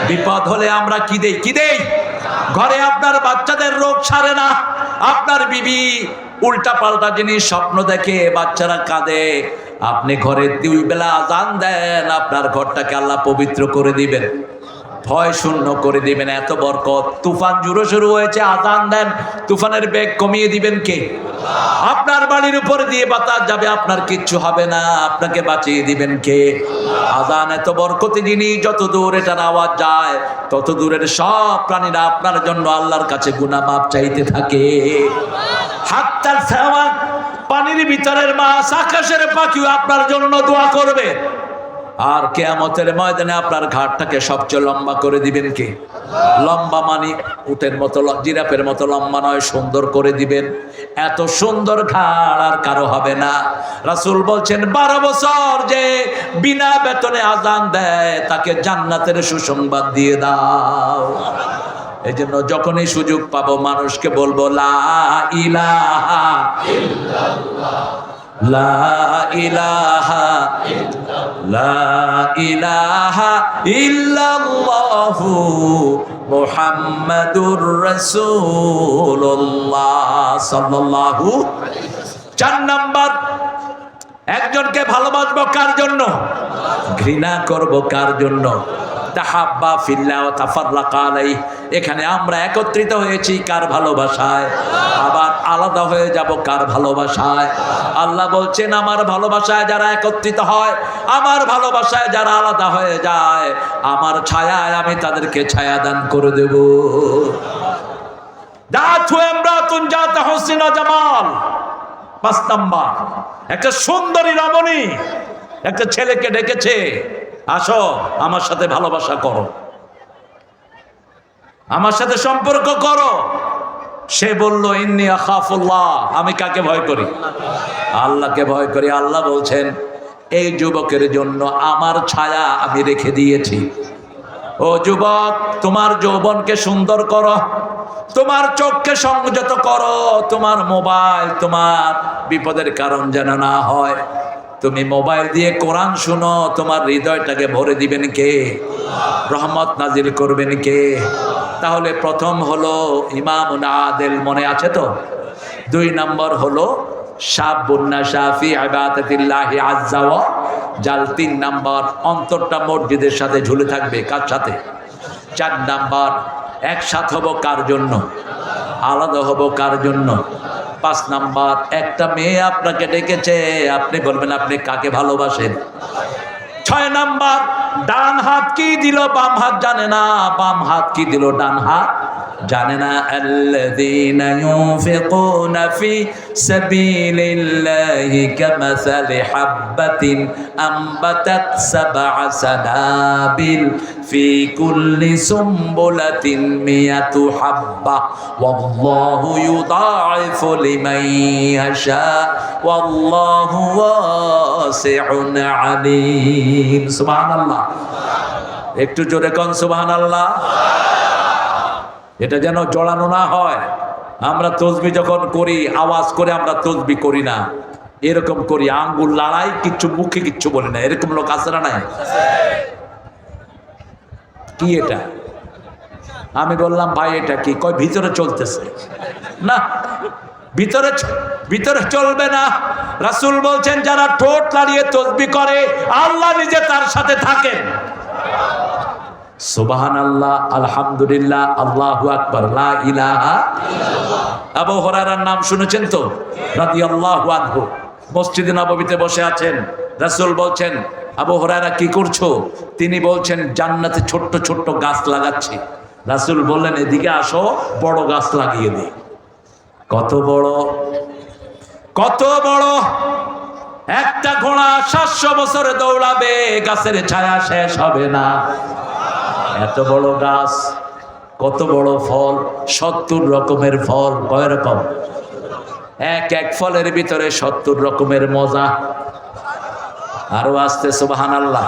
বিপদ হলে আমরা কি দেই? কি দেই? ঘরে আপনার বাচ্চাদের রোগ সারে না, আপনার বিবি উল্টা পাল্টা জিনিস স্বপ্ন দেখে, বাচ্চারা কাঁদে, আপনি ঘরে 2 বেলা আজান দেন, আপনার ঘরটাকে আল্লাহ পবিত্র করে দিবেন, ভয় শূন্য করে দিবেন। এত বরকত। তুফান জুড়ে শুরু হয়েছে, আজান দেন, তুফানের বেগ কমিয়ে দিবেন কে? আপনার বাড়ির উপর দিয়ে বাতাস যাবে, আপনার কিচ্ছু হবে না, আপনাকে বাঁচিয়ে দিবেন কে? আজান এত বরকতি জিনিস, যত দূর এটার আওয়াজ যায় তত দূরের সব প্রাণীরা আপনার জন্য আল্লাহর কাছে গুনাহ মাপ চাইতে থাকে। হাত্তাল সাওয়ান, পানির ভিতরের মাছ, আকাশের পাখিও আপনার জন্য দোয়া করবে। আর কিয়ামতের ময়দানে আপনার ঘাটটাকে সবচেয়ে লম্বা করে দিবেন কে? লম্বা মানে উটের মতো, জিরাফের মতো লম্বা নয়, সুন্দর করে দিবেন। এত সুন্দর ঘাড় আর কারো হবে না। রাসূল বলছেন 12 বছর যে বিনা বেতনে আজান দেয়, তাকে জান্নাতের সুসংবাদ দিয়ে দাও। এই জন্য যখনই সুযোগ পাবো মানুষকে বলবো লা ইলাহা ইল্লাল্লাহ, লা ইলাহা ইল্লাল্লাহ, লা ইলাহা ইল্লাল্লাহু মুহাম্মাদুর রাসূলুল্লাহ সাল্লাল্লাহু। 4 নাম্বার, একজনকে ভালোবাসবো কার জন্য? ঘৃণা করব কার জন্য? তাহাব্বা ফিল্লাহ ওয়া তাফাররাকা আলাইহি। এখানে আমরা একত্রিত হয়েছি কার ভালোবাসায়, আবার আলাদা হয়ে যাব কার ভালোবাসায়? আল্লাহ বলছেন আমার ভালোবাসায় যারা একত্রিত হয়, আমার ভালোবাসায় যারা আলাদা হয়ে যায়, আমার ছায়ায় আমি তাদেরকে ছায়া দান করে দেব। দাতু ইমরাতুন জাতা হুসন ওয়া জামাল। 5 নাম্বার, একটা সুন্দরী রমণী একটা ছেলেকে ডেকেছে, আসো আমার সাথে ভালোবাসা করো, আমার সাথে সম্পর্ক করো। সে বলল ইন্নী আখাফুল্লাহ, আমি কাকে ভয় করি? আল্লাহকে ভয় করি। আল্লাহ বলছেন এই যুবকের জন্য আমার ছায়া আমি রেখে দিয়েছি। ও যুবক, তোমার যৌবনকে সুন্দর করো, তোমার চোখকে সংযত করো, তোমার মোবাইল তোমার বিপদের কারণ যেন না হয়। তুমি মোবাইল দিয়ে কোরআন শুনো, তোমার হৃদয়টাকে ভরে দিবেন কে? রহমত নাজিল করবেন কে? তাহলে প্রথম হলো ইমামুন আদিল, মনে আছে তো? 2 নম্বর হলো শাবুন নাশা ফি ইবাদাতিল্লাহি আযজা ওয়া জাল। 3 নম্বর, অন্তরটা মসজিদের সাথে ঝুলে থাকবে। কার সাথে? 4 নম্বর, একসাথে হব কার জন্য? আলাদা হব কার জন্য? 5 নাম্বার, একটা মেয়ে আপনাকে ডেকেছে, আপনি বলবেন আপনি কাকে ভালোবাসেন। 6 নাম্বার, ডান হাত কি দিল বাম হাত জানে না, বাম হাত কি দিল ডান হাত জানে না। আল্লাযীনা ইউনফিকুনা ফি সাবিলিল্লাহি কামাসালি হাববাতিন আম্বাতাত সাবআ সানাবিল ফি কুল্লি সুমবুলাতিন মিয়াতু হাব্বা ওয়াল্লাহু ইউদাইফু লিমান ইয়াশা ওয়াল্লাহু ওয়াসিউন আলীম। সুবহানাল্লাহ। একটু জোরে কোন সুবহানাল্লাহ। এটা যেন জড়ানো না হয়। আমরা তসবিহ যখন করি আওয়াজ করে আমরা তসবিহ করি না, এরকম করি, আঙ্গুল লড়াই, কিচ্ছু মুখে কিচ্ছু বলি না। এরকম লোক আছে না নাই? কি এটা? আমি বললাম ভাই এটা কি? কয় ভিতরে চলতেছে। না, ভিতরে চলবে না। রাসূল বলছেন যারা ঠোঁট নাড়িয়ে তাসবিহ করে আল্লাহ নিজে তার সাথে থাকেন। সুবহানাল্লাহ, আলহামদুলিল্লাহ, আল্লাহু আকবার, লা ইলাহা ইল্লাল্লাহ। আবু হুরায়রার নাম শুনেছেন তো? রাদিয়াল্লাহু আনহু মসজিদে নববীতে বসে আছেন। রাসূল বলছেন আবু হুরায়রা কি করছো? তিনি বলছেন জান্নাতে ছোট্ট ছোট্ট গাছ লাগাচ্ছি। রাসূল বললেন এদিকে আসো, বড় গাছ লাগিয়ে দিই। কত বড়, কত বড়! একটা ঘোড়া 700 বছরে দৌড়াবে, গাছের ছায়া শেষ হবে না। এত বড় গাছ, কত বড় ফল, 70 রকমের ফল। কয় রকম? এক এক ফলের ভিতরে 70 রকমের মজা। আরো আসতে সুবহানাল্লাহ,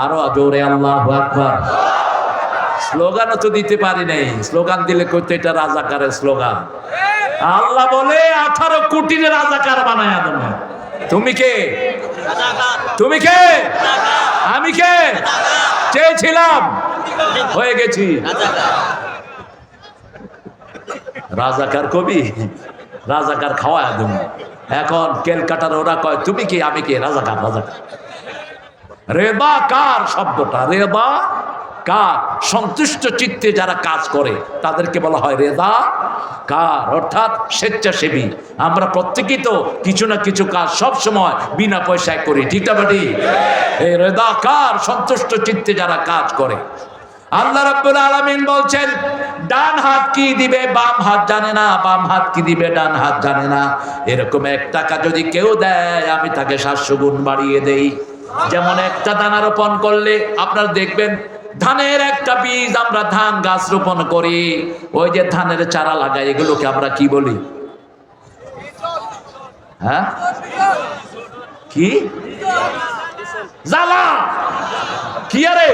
আরো জোরে আল্লাহু আকবার। স্লোগানও তো দিতে পারি নাই, স্লোগান দিলে কইতো এটা রাজাকারের স্লোগান। আল্লাহ বলে 18 কোটির রাজাকার বানায়া দেব। তুমি কে? তুমি কে? আমি কে? চেয়েছিলাম, হয়ে গেছি রাজাকার। কবি রাজাকার খাওয়ায় দেব। এখন কেলকাটার ওরা কয় তুমি কি আমি কে? রাজাকার। রাজাকার রেবা কার শব্দটা, রেবা কার, সন্তুষ্ট চিত্তে যারা কাজ করে তাদেরকে বলা হয় রেদা কার, অর্থাৎ স্বেচ্ছাসেবী। আমরা প্রত্যেকেই তো কিছু না কিছু কাজ সব সময় বিনা পয়সায় করি, ঠিক না বাটি? এই রেদা কার, সন্তুষ্ট চিত্তে যারা কাজ করে। আল্লাহ রাব্বুল আলামিন বলছেন ডান হাত কি দিবে বাম হাত জানে না, বাম হাত কি দিবে ডান হাত জানে না। এরকম 1 টাকা যদি কেউ দেয় আমি তাকে 700 গুণ বাড়িয়ে দেই। যেমন একটা দানা রোপণ করলে আপনারা দেখবেন ধানের একটা বীজ, আমরা ধান গাছ রোপণ করি, ওই যে ধানের চারা লাগাই, এগুলোকে আমরা কি বলি? হ্যাঁ, কি জ্বালা? কি আরে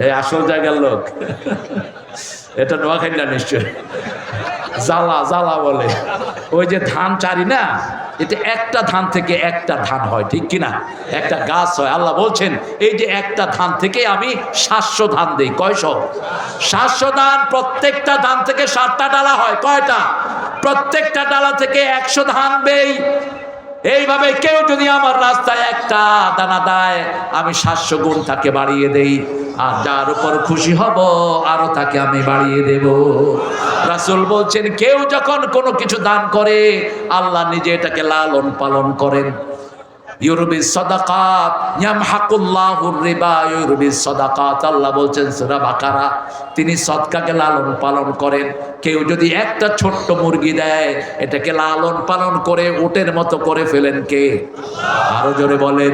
এই আসল জায়গার লোক, এটা নোয়াখালী না নিশ্চয়। জ্বালা জ্বালা বলে। ওই যে ধান চারি না, এটা একটা ধান থেকে একটা ধান হয়, ঠিক কিনা? একটা গাছ হয়। আল্লাহ বলছেন এই যে একটা ধান থেকে আমি 700 ধান দেই। কয়শো? 700 ধান। প্রত্যেকটা ধান থেকে 7টা ডালা হয়। কয়টা? প্রত্যেকটা ডালা থেকে 100 ধান দেই। এইভাবে কেউ যদি আমার রাস্তায় একটা দানা দেয়, আমি 700 গুণ তাকে বাড়িয়ে দেই, আর যার উপর খুশি হব আরো তাকে আমি বাড়িয়ে দেব। রাসূল বলছেন কেউ যখন কোনো কিছু দান করে, আল্লাহ নিজে এটাকে লালন পালন করেন। ইউরবিস সাদাকাত ইয়ামহাকুল্লাহুর রিবা ইউরবিস সাদাকাত, আল্লাহ বলছেন সূরা বাকারা, তিনি সদকাকে লালন পালন করেন। কেউ যদি একটা ছোট্ট মুরগি দেয়, এটাকে লালন পালন করে উটের মতো করে ফেলেন কে? আরো জোরে বলেন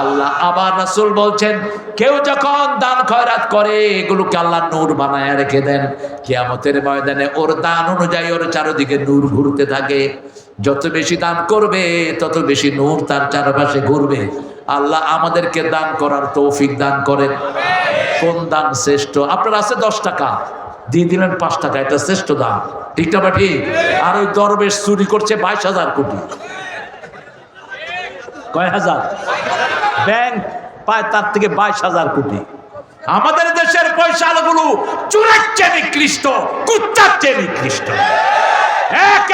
আল্লাহ। আবার রাসূল বলছেন কেউ যখন দান খয়রাত করে, এগুলোকে আল্লাহ নূর বানায় রেখে দেন। কিয়ামতের ময়দানে ওর দান অনুযায়ী ওর চারদিকে নূর ঘুরতে থাকে। যত বেশি দান করবে তত বেশি নূর তার চারপাশে ঘুরবে। আল্লাহ আমাদেরকে দান করার তৌফিক দান করেন। কোন দান শ্রেষ্ঠ? আপনার আছে 10 টাকা, দিয়ে দিলেন 5 টাকা, এটা শ্রেষ্ঠ দান, ঠিক না? ঠিক। আর ওই দরবেশ চুরি করছে 22,000 কোটি। কয় হাজার? ব্যাংক পায় তার থেকে 22,000 কোটি। আমাদের দেশের পয়সাগুলো চোরের চেয়ে নিকৃষ্ট, কুত্তার চেয়ে নিকৃষ্ট।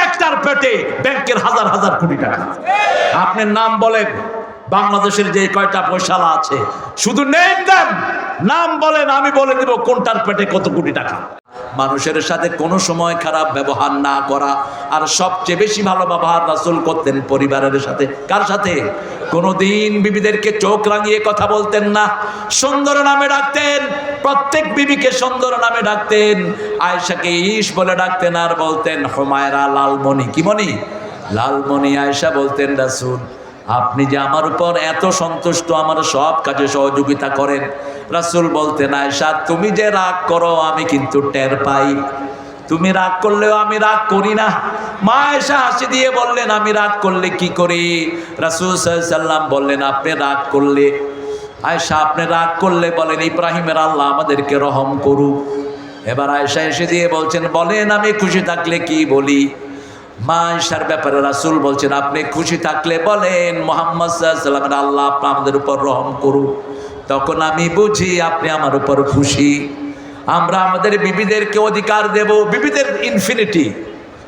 একটার পেটে ব্যাংকের হাজার হাজার কোটি টাকা। আপনি নাম বলেন বাংলাদেশের যে কয়টা পয়সালা আছে, শুধু নেম দেন, নাম বলেন, আমি বলে দিব কোনটার পেটে কত কোটি টাকা। মানুষের সাথে কোনো সময় খারাপ ব্যবহার না করা, আর সবচেয়ে বেশি ভালো ব্যবহার রাসূল করতেন পরিবারের সাথে। কার সাথে? কোনোদিন বিবিদেরকে চোখ রাঙিয়ে কথা বলতেন না, সুন্দর নামে ডাকতেন। প্রত্যেক বিবিকে সুন্দর নামে ডাকতেন। আয়েশাকে ইস বলে ডাকতেন, আর বলতেন হুমায়রা, লালমণি। কি মণি? লালমণি। আয়েশা বলতেন রাসূল আপনি যে আমার উপর এত সন্তুষ্ট, আমার সব কাজে সহযোগিতা করেন। রাসূল বলতেন আয়েশা তুমি যে রাগ করো আমি কিন্তু টের পাই, তুমি রাগ করলেও আমি রাগ করি না। মা আয়েশা হাসি দিয়ে বললেন আমি রাগ করলে কি করি? রাসূল সাল্লাল্লাহু আলাইহি ওয়াসাল্লাম বললেন আপনি রাগ করলে, আয়েশা আপনি রাগ করলে বলেন ইব্রাহিমের আল্লাহ আমাদেরকে রহম করুক। এবার আয়েশা এসে দিয়ে বলছেন বলেন আমি খুশি থাকলে কি বলি? মা আয়েশার ব্যাপারে রাসূল বলছেন আপনি খুশি থাকলে বলেন মুহাম্মদ সাল্লাল্লাহু আলাইহি ওয়াসাল্লামের আল্লাহ আমাদের উপর রহম করুক। তখন আমি বুঝি আপনি আমার উপর খুশি। আমরা আমাদের বিবিদেরকে অধিকার দেব, বিবিদের ইনফিনিটি,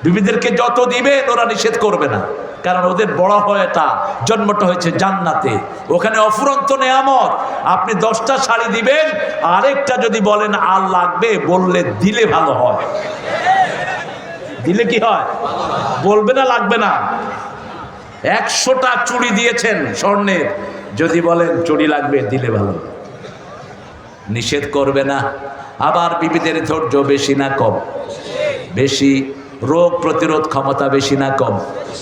বিবিদেরকে যত দিবেন ওরা নিষেধ করবে না, কারণ ওদের বড় হয়টা জন্মটা হয়েছে জান্নাতে, ওখানে অফুরন্ত নেয়ামত। আপনি 10টা শাড়ি দিবেন, আরেকটা যদি বলেন আর লাগবে, বললে দিলে ভালো হয়। দিলে কি হয়? বলবে না লাগবে না। 100টা চুড়ি দিয়েছেন স্বর্ণের, যদি বলেন চুড়ি লাগবে, দিলে ভালো, নিষেধ করবে না। আবার বিবিদের ধৈর্য বেশি না কম? বেশি। রোগ প্রতিরোধ ক্ষমতা বেশি না কম?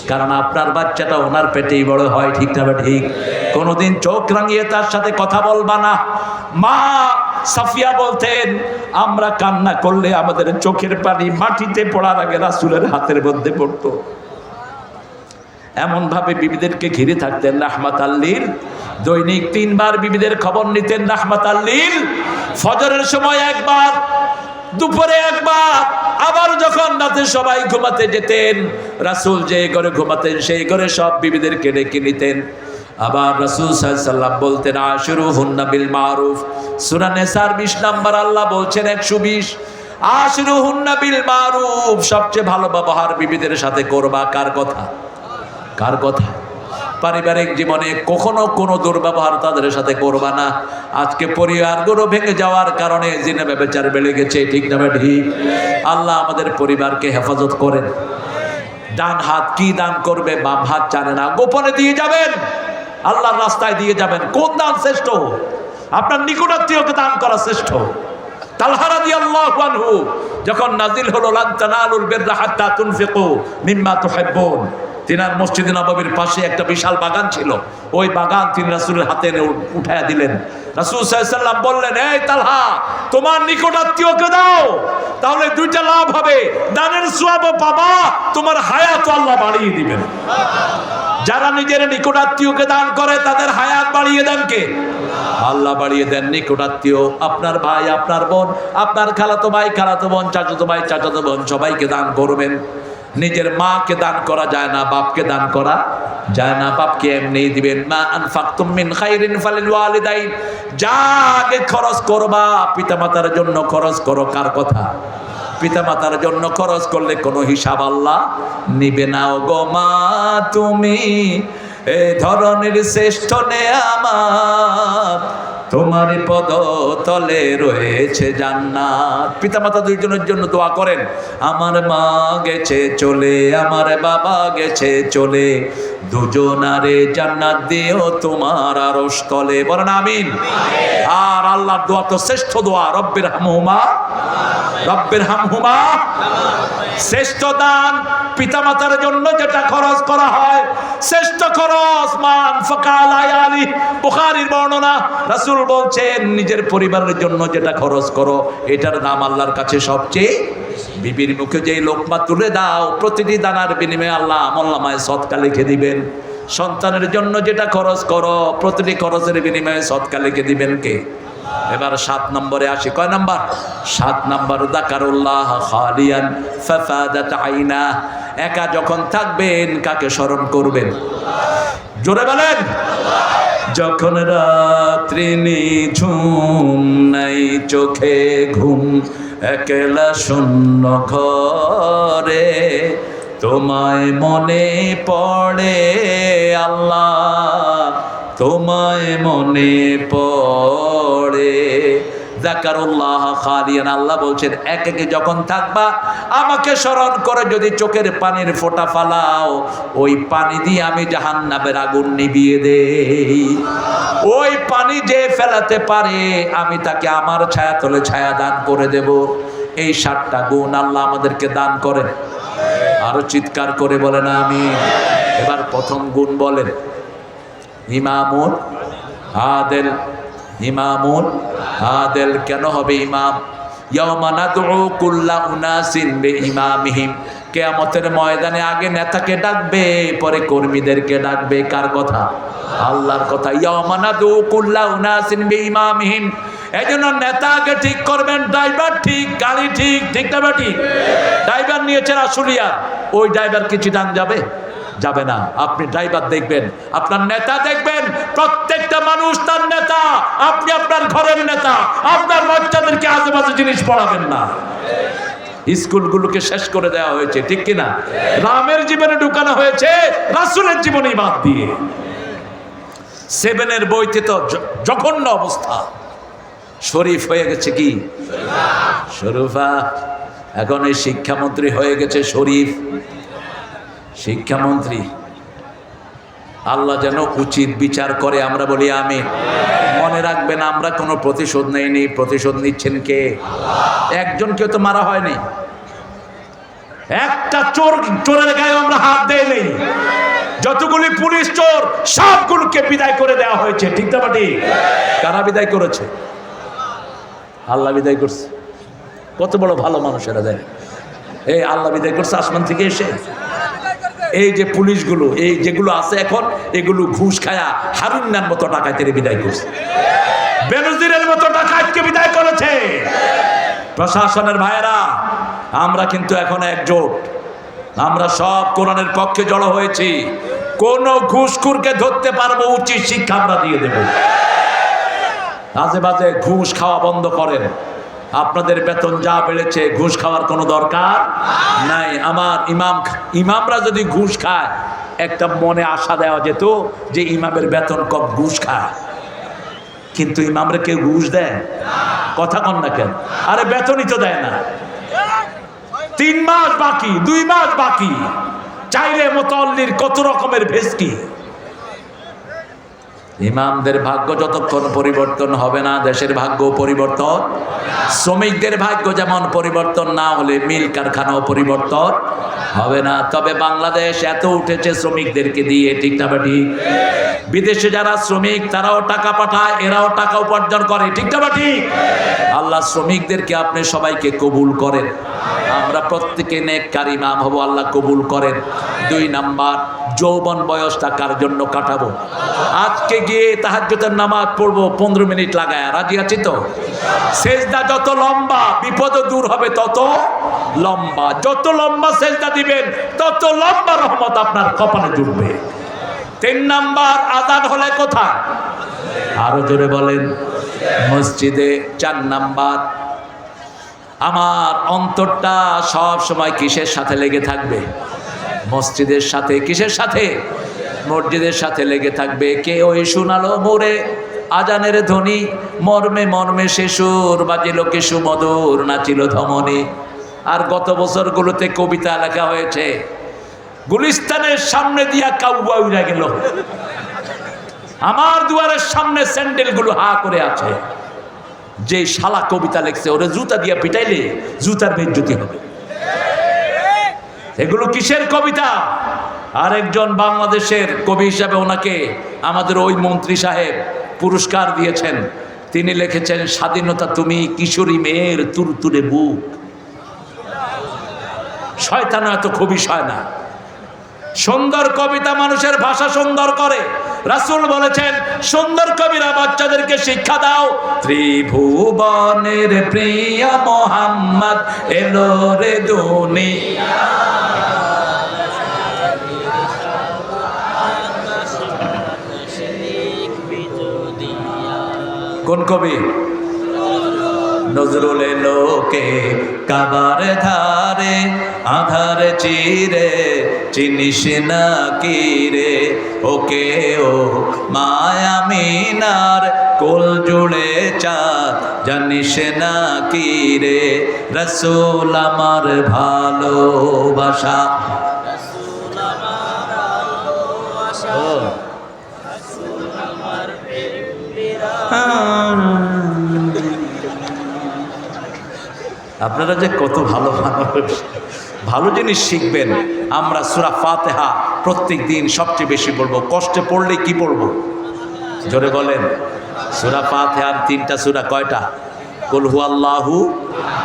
কারণ আপনার বাচ্চাটা ওনার পেটেই বড় হয়, ঠিক না? ঠিক। কোনোদিন চোখ রাঙিয়ে তার সাথে কথা বলবা না। মা সাফিয়া বলতেন আমরা কান্না করলে আমাদের চোখের পানি মাটিতে পড়ার আগে রাসূলের হাতের মধ্যে পড়তো। এমন ভাবে বিবিদেরকে ঘিরে থাকতেন রাহমাতাল লিল। দৈনিক 3 বার বিবিদের খবর নিতেন রাহমাতাল লিল। ফজরের সময় একবার, দুপুরে একবার, আবার যখন রাতে সবাই ঘুমাতে যেতেন, রাসূল যে ঘরে ঘুমাতেন সেই ঘরে সব বিবিদেরকে ডেকে নিতেন। আবার রাসূল সাল্লাল্লাহু আলাইহি ওয়াসাল্লাম বলতেন আশিরুহুন্না বিল মারুফ। সূরা নিসার 20 নম্বর আল্লাহ বলছেন 120, আশিরুহুন্না বিল মারুফ, সবচেয়ে ভালো ব্যবহার বিবিদের সাথে করবা। কার কথা? কার কথা? পারিবারিক জীবনে কখনো কোনো দুর্ব্যবহার তাদের সাথে করবা না। আজকে পরিবারগুলো ভেঙে যাওয়ার কারণে জিনা ব্যভিচার বেড়ে গেছে, ঠিক না? ঠিক। আল্লাহ আমাদের পরিবারকে হেফাজত করেন। ডান হাত কি দান করবে, বাম হাত জানে না, গোপনে দিয়ে যাবেন, আল্লাহর রাস্তায় দিয়ে যাবেন। কোন দান শ্রেষ্ঠ? আপনার নিকটাত্মীয়কে দান করা শ্রেষ্ঠ। তালহা রাদিয়াল্লাহু আনহু যখন নাজিল হলো লান তানালুল বিররা হাত্তা তুনফিকু মিম্মা তুহিব্বুন, তিনার মসজিদে নববীর পাশে একটা বিশাল বাগান ছিল। ওই বাগান তিনি রাসূলের হাতে উঠায়া দিলেন। রাসূল সাল্লাল্লাহু আলাইহি ওয়াসাল্লাম বললেন এই তালহা তোমার নিকটাত্মীয়কে দাও, তাহলে 2টা লাভ হবে, দানের সওয়াবও পাবা, তোমার হায়াত আল্লাহ বাড়িয়ে দিবেন। যারা নিজের নিকটাত্মীয়কে দান করে তাদের হায়াত বাড়িয়ে দেন কে? আল্লাহ বাড়িয়ে দেন। নিকটাত্মীয় আপনার ভাই, আপনার বোন, আপনার খালাতো ভাই, খালাতো বোন, চাচাতো ভাই, চাচাতো বোন, সবাইকে দান করবেন। নিজের মাকে দান করা যায় না, বাপকে দান করা যায় না। বাপকে এমনি দিবেন, মা আনফাকতুম মিন খাইরিন ফালিল ওয়ালিদাইন, যা আগে খরচ করবা পিতামাতার জন্য খরচ করো। কার কথা? পিতামাতার জন্য খরচ করলে কোনো হিসাব আল্লাহ নিবে না। ও গো মা তুমি এই ধরনের শ্রেষ্ঠ নেয়ামত, তোমার পদ তলে রয়েছে জান্নাত। পিতামাতা দুইজনের জন্য দোয়া করেন, আমার মা গেছে চলে, আমার বাবা গেছে চলে, দুজনারে জান্নাত দিও তোমার আরশ তলে। বলেন আমিন। আর আল্লাহর দোয়া তো শ্রেষ্ঠ দোয়া, রব্বির হামহুমা, রব্বির হামহুমা। শ্রেষ্ঠ দান পিতামাতার জন্য যেটা খরচ করা হয়, শ্রেষ্ঠ খরচ মান ফাকাল আয়ালি। বুখারীর বর্ণনা, রাসূল বলছেন নিজের পরিবারের জন্য যেটা খরচ করো এটার দাম আল্লাহর কাছে সবচেয়ে। বিবির মুখে যে লোকমা তুলে দাও, প্রতিটি দানার বিনিময়ে আল্লাহ আমলনামায় সদকা লিখে দিবেন। সন্তানের জন্য যেটা খরচ করো, প্রতিটি খরচের বিনিময়ে সদকা লিখে দিবেন কে? এবার 7 নম্বরে আসি। কয় নাম্বার? 7 নম্বর, যাকারুল্লাহ খালিয়ান ফাফাদাত আইনা। একা যখন থাকবেন কাকে স্মরণ করবেন? জোরে বলেন। যখন রাত্রি নিঝুম, নাই চোখে ঘুম, একলা শূন্য ঘরে, তোমায় মনে পড়ে আল্লাহ, তোমায় মনে পড়ে। যাকারুল্লাহ খালিয়ান, আল্লাহ বলছেন একে যখন থাকবা আমাকে স্মরণ করে যদি চোখের পানির ফোঁটা ফালাও, ওই পানি দিয়ে আমি জাহান্নামের আগুন নিভিয়ে দেই। ওই পানি যে ফেলাতে পারে আমি তাকে আমার ছায়া তলে ছায়া দান করে দেব। এই 7টা গুণ আল্লাহ আমাদেরকে দান করেন। আরো চিৎকার করে বলেন আমিন। এবার প্রথম গুণ বলেন, ইমামুন আদেল। ইমামুন আদেল কেন হবে ইমাম? ইয়াউমা নাদউ কুল্লা উনাসিন বিইমামিহিম। কিয়ামতের ময়দানে আগে নেতাকে ডাকবে, পরে কর্মীদেরকে ডাকবে। কার কথা? আল্লাহর কথা। ইয়াউমা নাদউ কুল্লা উনাসিন বিইমামিহিম। এজন্য নেতা আগে ঠিক করবেন, ড্রাইভার ঠিক, গাড়ি ঠিক, ঠিক না বেটি? ড্রাইভার নিয়েছেন আশুলিয়া, ওই ড্রাইভার কি চিটাং যাবে? যাবে না। আপনি ড্রাইভার দেখবেন, আপনার নেতা দেখবেন, প্রত্যেকটা মানুষ তার নেতা। আপনি আপনার ঘরের নেতা। আপনার বাচ্চাদেরকে আজেবাজে জিনিস পড়াবেন না। স্কুলগুলোকে শেষ করে দেওয়া হয়েছে, ঠিক কিনা? রামের জীবনে ঢুকানো হয়েছে রাসূলের জীবনে বাদ দিয়ে। 7-এর বইতে তো জঘন্য অবস্থা। শরীফ হয়ে গেছে কি শরীফা। এখন এই শিক্ষামন্ত্রী হয়ে গেছে শরীফ, শিক্ষামন্ত্রী। আল্লাহ যেন উচিত বিচার করে, আমরা বলি আমিন। মনে রাখবেন আমরা কোনো প্রতিশোধ নেইনি। প্রতিশোধ নিচ্ছেন কে? একজনকে তো মারা হয়নি, একটা চোরের গায়ে আমরা হাত দেই নেই। যতগুলি পুলিশ চোর সবগুলোকে বিদায় করে দেওয়া হয়েছে, ঠিক না বাটি? কারা বিদায় করেছে? আল্লাহ বিদায় করছে। কত বড় ভালো মানুষেরা দেয়। এই আল্লাহ বিদায় করছে আসমান থেকে এসে। এই যে পুলিশগুলো, এই যেগুলো আছে এখন, এগুলো ঘুষ খায়া হারুন্নার মতো ডাকাতের বিদায় করছে, বেনজিরের মতো ডাকাতকে বিদায় করেছে। প্রশাসনের ভাইয়েরা, আমরা কিন্তু এখন একজোট। আমরা সব কোরআনের পক্ষে জড়ো হয়েছি। কোন ঘুষখোরকে ধরতে পারবো, উচিত শিক্ষা আমরা দিয়ে দেব। আজে বাজে ঘুষ খাওয়া বন্ধ করেন। আপনাদের বেতন যা বেড়েছে, ঘুষ খাওয়ার কোনো দরকার নাই। আমার ইমামরা যদি ঘুষ খায়, একটা মনে আশা দেওয়া যেত যে ইমামের বেতন কম, ঘুষ খায়। কিন্তু ইমামরা কেউ ঘুষ দেয়? কথা কন না কেন? আরে বেতনই তো দেয় না। 3 মাস বাকি, 2 মাস বাকি, চাইলে মুতাল্লির কত রকমের ভেস্কি। ইমামদের ভাগ্য যতক্ষণ পরিবর্তন হবে না, দেশের ভাগ্য পরিবর্তন। শ্রমিকদের ভাগ্য যেমন পরিবর্তন না হলে মিল কারখানাও পরিবর্তন হবে না। তবে বাংলাদেশ এত উঠেছে শ্রমিকদেরকে দিয়ে, ঠিক না বেটি? বিদেশে যারা শ্রমিক তারাও টাকা পাঠায়, এরাও টাকা উপার্জন করে, ঠিক না বেটি? আল্লাহ শ্রমিকদেরকে আপনি সবাইকে কবুল করেন। আমরা প্রত্যেকে নেককার ইমাম হব, আল্লাহ কবুল করেন। 2 নাম্বার, যৌবন বয়সটা কার জন্য কাটাবো? আজকে গিয়ে তাহাজ্জুদের নামাজ পড়বো 15 মিনিট লাগায়, রাজি আছি তো? সেজদা যত লম্বা বিপদ দূর হবে তত লম্বা, যত লম্বা সেজদা দিবেন তত লম্বা রহমত আপনার কপালে জুটবে। 3 নাম্বার, আযান হলে কোথায়? আরো জোরে বলেন, মসজিদে। 4 নাম্বার, আমার অন্তরটা সব সময় কিসের সাথে লেগে থাকবে? মসজিদের সাথে। কিসের সাথে? মসজিদের সাথে লেগে থাকবে। কে ওই শোনালো মোরে আজানের ধ্বনি, মর্মে মর্মে শেষুর বাজিল কে সুমধুর নাচিল ধমনী। আর গত বছরগুলোতে কবিতা লেখা হয়েছে, গুলিস্তানের সামনে দিয়া কাউয়া উড়া গেল, আমার দুয়ারের সামনে স্যান্ডেলগুলো হা করে আছে। যে শালা কবিতা লিখছে ওরে জুতা দিয়া পিটাইলে জুতার বেজ্জতি হবে। এগুলো কিসের কবিতা? আরেকজন বাংলাদেশের কবি হিসাবে ওনাকে আমাদের ওই মন্ত্রী সাহেব পুরস্কার দিয়েছেন। তিনি লিখেছেন, স্বাধীনতা তুমি কিশোরী মেয়ের তুরতুরে বুক। শয়তান এত খবিশ হয় না। সুন্দর কবিতা মানুষের ভাষা সুন্দর করে। রাসূল বলেছেন, সুন্দর কবিরা বাচ্চাদেরকে শিক্ষা দাও। ত্রিভুবনের প্রিয় মোহাম্মদ এলো রে দুনিয়া। কোন কবি? নজরুল লোকে কাবার ধারে আধার চিরে চিনিস না কি রে, ওকে ও মায়া মিনার কোল জুড়ে চাঁদ জানিস না কি রে, রাসূল আমার ভালোবাসা। আপনারা যে কত ভালো মানুষ, ভালো জিনিস শিখবেন। আমরা সূরা ফাতিহা প্রত্যেক দিন সবচেয়ে বেশি পড়বো। কষ্টে পড়লে কি পড়বো? জোরে বলেন। সূরা ফাতিহার 3টা সূরা কয়টা? কুল হুয়াল্লাহু,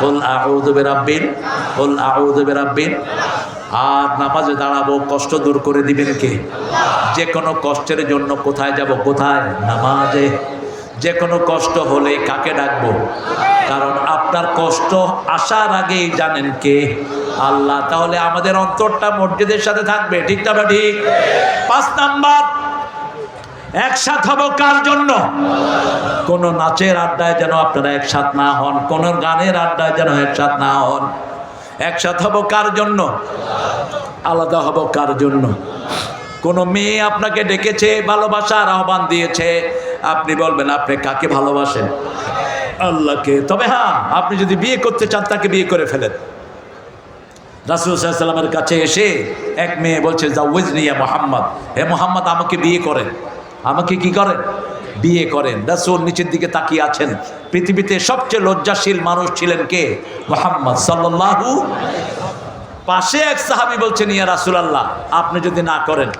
কুল আউযু বিরাব্বিল, কুল আউযু বিরাব্বিল। আর নামাজে দাঁড়াবো, কষ্ট দূর করে দিবেন কে? যে কোনো কষ্টের জন্য কোথায় যাব? কোথায়? নামাজে। যে কোনো কষ্ট হলে কাকে ডাকবো? কারণ আপনার কষ্ট আসার আগেই জানেন কে? আল্লাহ। তাহলে আমাদের অন্তরটা মসজিদের সাথে থাকবে, ঠিক না ঠিক? 5 নাম্বার, একসাথ হব কার জন্য? কোন নাচের আড্ডায় যেন আপনারা একসাথ না হন, কোন গানের আড্ডায় যেন একসাথ না হন। একসাথ হব কার জন্য? আলাদা হব কার জন্য? কোন মেয়ে আপনাকে ডেকেছে, ভালোবাসার আহ্বান দিয়েছে, আপনি বলবেন আপনি কাকে ভালোবাসেন? আল্লাহকে। তবে হ্যাঁ, আপনি যদি বিয়ে করতে চান তাকে বিয়ে করে ফেলেন। রাসূল সাল্লাল্লাহু আলাইহি ওয়াসাল্লামের কাছে এসে এক মেয়ে বলছে, জাওয়াজনি ইয়া মুহাম্মদ, হে মুহাম্মদ আমাকে বিয়ে করেন। আমাকে কি করেন? বিয়ে করেন। রাসূল নিচের দিকে তাকিয়ে আছেন। পৃথিবীতে সবচেয়ে লজ্জাশীল মানুষ ছিলেন কে? মুহাম্মদ সাল্লাল্লাহু। পাশে এক সাহাবী বলছেন, ইয়া রাসূলুল্লাহ আপনি যদি না করেন।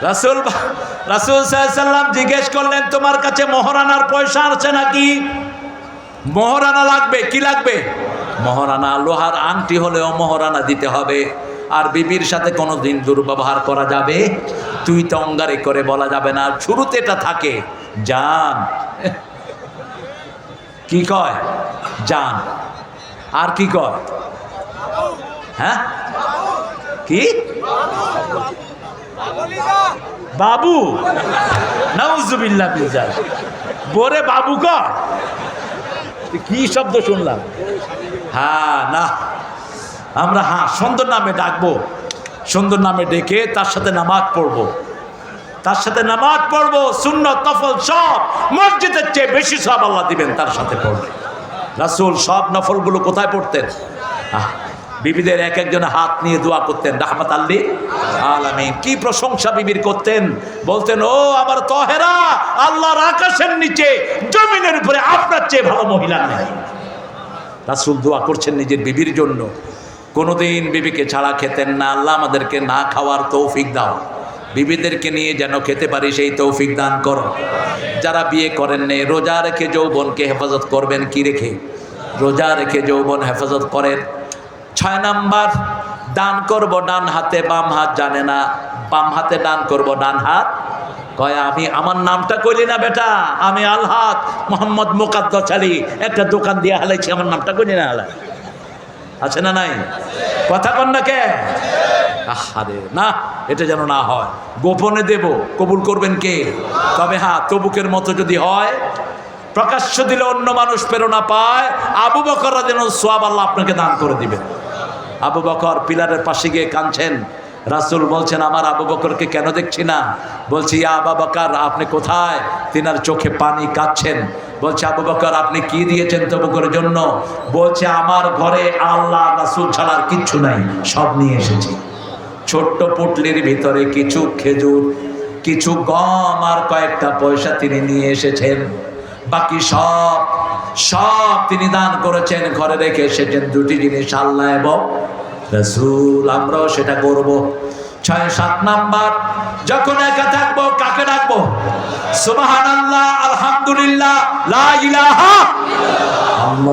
রাসূল সাল্লাল্লাহু আলাইহি ওয়াসাল্লাম জিজ্ঞেস করলেন, তোমার কাছে মোহরানার পয়সা আছে নাকি? মোহরানা লাগবে। কি লাগবে? মোহরানা। লোহার আংটি হলেও মোহরানা দিতে হবে। আর বিবির সাথে কোনোদিন দুর্ব্যবহার করা যাবে? তুই তো অঙ্গারে করে বলা যাবে না। শুরুতে এটা থাকে, জান। কি কয়? জান। আর কি কয়? হ্যাঁ, কি? বাবু। নাউজুবিল্লাহ বিল্লাহ। বোরে বাবু কয়? কি শব্দ শুনলাম? হ্যাঁ, না, আমরা হ্যাঁ সুন্দর নামে ডাকবো। সুন্দর নামে ডেকে তার সাথে নামাজ পড়বো। তার সাথে নামাজ পড়বো, সুন্নত নফল সব মসজিদের চেয়ে বেশি সব আল্লাহ দিবেন তার সাথে পড়বে। রাসূল সব নফলগুলো কোথায় পড়তেন? বিবিদের এক একজনে হাত নিয়ে দোয়া করতেন, রাহমাতাল লিল আলামিন। কি প্রশংসা বিবির করতেন! বলতেন, ও আমার তহেরা, আল্লাহর আকাশের নিচে জমিনের উপরে আপনার চেয়ে ভালো মহিলা নেই। রাসূল দোয়া করছেন নিজের বিবির জন্য। কোনোদিন বিবিকে ছাড়া খেতেন না। আল্লাহ আমাদেরকে না খাওয়ার তৌফিক দাও। বিবিদেরকে নিয়ে যেন খেতে পারি সেই তৌফিক দান করো। যারা বিয়ে করেন নেই, রোজা রেখে যৌবনকে হেফাজত করবেন। কি রেখে? রোজা রেখে যৌবন হেফাজত করেন। 6 নাম্বার, দান করব ডান হাতে, বাম হাত জানে না। বাম হাতে দান করব, ডান হাত কয় আমি আমার নামটা কইলি না বেটা, আমি আলহাদ মোহাম্মদ মুকাদ্দাস আলী, একটা দোকান দিয়ে হালাইছি, আমার নামটা কইলি না হালাই। আছে না নাই? কথা কন না কে? আরে না, এটা যেন না হয়। গোপনে দেব, কবুল করবেন কে? তবে হ্যাঁ, তবুকের মতো যদি হয়, প্রকাশ্য দিলে অন্য মানুষ প্রেরণা পায়, আবু বকর যেন সোয়াব আল্লাহ আপনাকে দান করে দিবেন। আবু বকর পিলারের পাশে গিয়ে কাঁদছেন। রাসূল বলছেন, আমার আবু বকরকে কেন দেখছি না? বলছি, ইয়া আবু বকর, আপনি কোথায়? তিনার চোখে পানি, কাঁদছেন। বলছে, আবু বকর, আপনি কি দিয়েছেন তবুকের জন্য? বলছে, আমার ঘরে আল্লাহ রাসূল ছাড়া আর কিচ্ছু নাই, সব নিয়ে এসেছি। ছোট্ট পুটলির ভিতরে কিছু খেজুর, কিছু গম আর কয়েকটা পয়সা তিনি নিয়ে এসেছেন। বাকি সব তিনি দান করেছেন, ঘরে রেখে এসেছেন দুটি জিনিস, আল্লাহ এবং রাসূল। আমরাও সেটা করব। ৬-৭ নাম্বার, যখন একা থাকবো কাকে ডাকবো? সুবহানাল্লাহ, আলহামদুলিল্লাহ, লা ইলাহা ইল্লাল্লাহ।